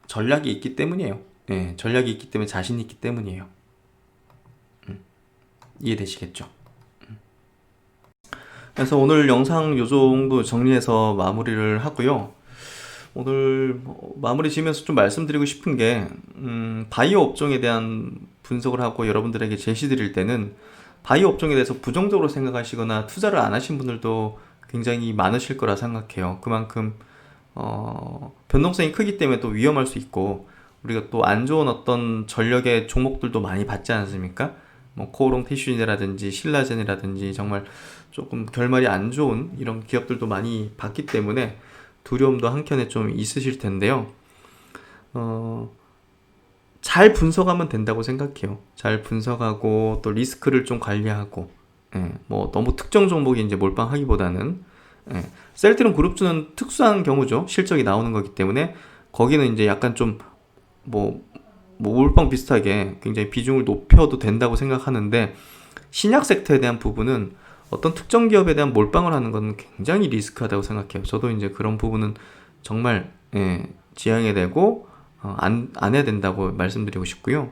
전략이 있기 때문이에요. 예, 전략이 있기 때문에, 자신이 있기 때문이에요. 이해되시겠죠? 그래서 오늘 영상 요 정도 정리해서 마무리를 하고요. 오늘 마무리 지으면서 좀 말씀드리고 싶은 게, 바이오 업종에 대한 분석을 하고 여러분들에게 제시드릴 때는 바이오 업종에 대해서 부정적으로 생각하시거나 투자를 안 하신 분들도 굉장히 많으실 거라 생각해요. 그만큼 변동성이 크기 때문에 또 위험할 수 있고, 우리가 또 안 좋은 어떤 전력의 종목들도 많이 받지 않습니까? 뭐 코오롱 티슈제라든지 신라젠이라든지 정말 조금 결말이 안 좋은 이런 기업들도 많이 받기 때문에 두려움도 한켠에 좀 있으실 텐데요. 잘 분석하면 된다고 생각해요. 잘 분석하고 또 리스크를 좀 관리하고, 예, 뭐 너무 특정 종목에 이제 몰빵하기보다는, 예, 셀트리온 그룹주는 특수한 경우죠. 실적이 나오는 거기 때문에 거기는 이제 약간 좀 뭐 몰빵 비슷하게 굉장히 비중을 높여도 된다고 생각하는데, 신약 섹터에 대한 부분은 어떤 특정 기업에 대한 몰빵을 하는 건 굉장히 리스크하다고 생각해요. 저도 이제 그런 부분은 정말, 예, 지양해야 되고 안 해야 된다고 말씀드리고 싶고요.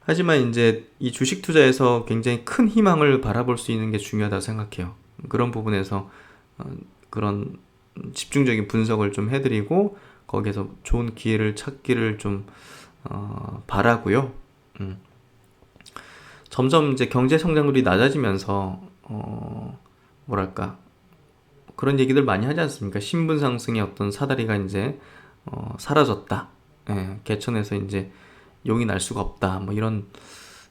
하지만 이제 이 주식 투자에서 굉장히 큰 희망을 바라볼 수 있는 게 중요하다고 생각해요. 그런 부분에서 그런 집중적인 분석을 좀 해드리고, 거기에서 좋은 기회를 찾기를 좀 바라고요. 점점 이제 경제 성장률이 낮아지면서 뭐랄까 그런 얘기들 많이 하지 않습니까? 신분 상승의 어떤 사다리가 이제 사라졌다. 예, 개천에서 이제 용이 날 수가 없다. 뭐 이런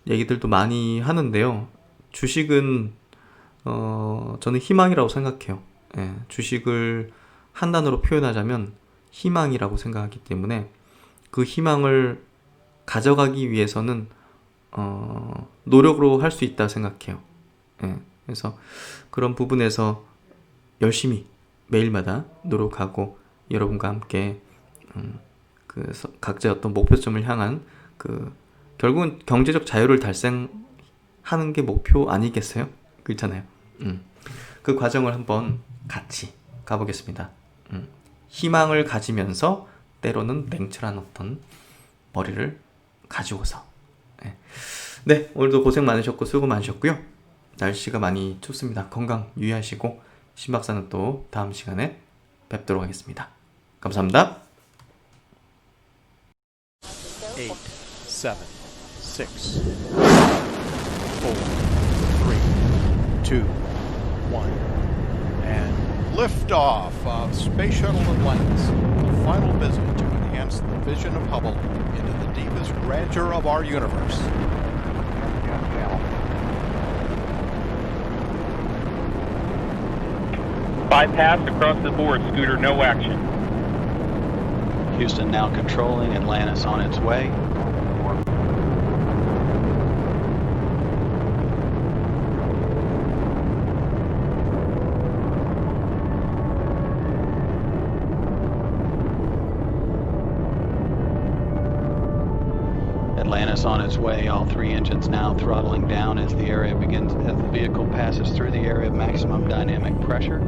얘기들도 많이 하는데요. 주식은 저는 희망이라고 생각해요. 예, 주식을 한 단어로 표현하자면 희망이라고 생각하기 때문에, 그 희망을 가져가기 위해서는 노력으로 할 수 있다 생각해요. 예, 그래서 그런 부분에서 열심히 매일마다 노력하고 여러분과 함께 각자의 어떤 목표점을 향한 결국은 경제적 자유를 달성하는 게 목표 아니겠어요? 그렇잖아요. 그 과정을 한번 같이 가보겠습니다. 희망을 가지면서 때로는 냉철한 어떤 머리를 가지고서. 네, 오늘도 고생 많으셨고 수고 많으셨고요. 날씨가 많이 춥습니다. 건강 유의하시고 신박사는 또 다음 시간에 뵙도록 하겠습니다. 감사합니다. 8, 7, 6, 5, 4, 3, 2, 1, and liftoff of Space Shuttle Atlantis, the final visit to enhance the vision of Hubble into the deepest grandeur of our universe. Bypass across the board, Scooter, no action. Houston now controlling, Atlantis on its way. Atlantis on its way, all 3 engines now throttling down as the vehicle passes through the area of maximum dynamic pressure.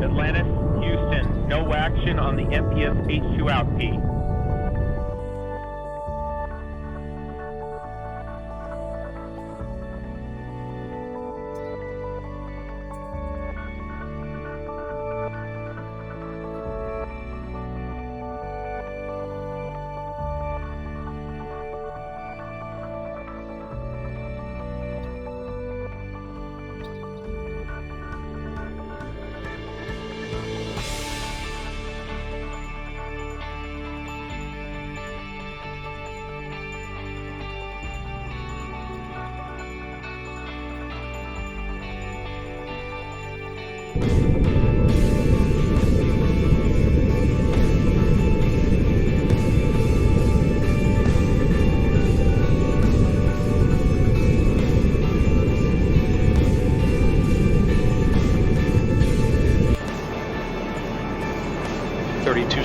Atlantis, Houston, no action on the MPS H2 outpeak.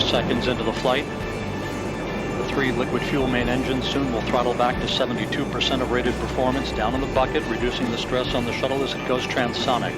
Seconds into the flight. The 3 liquid fuel main engines soon will throttle back to 72% of rated performance down in the bucket, reducing the stress on the shuttle as it goes transonic.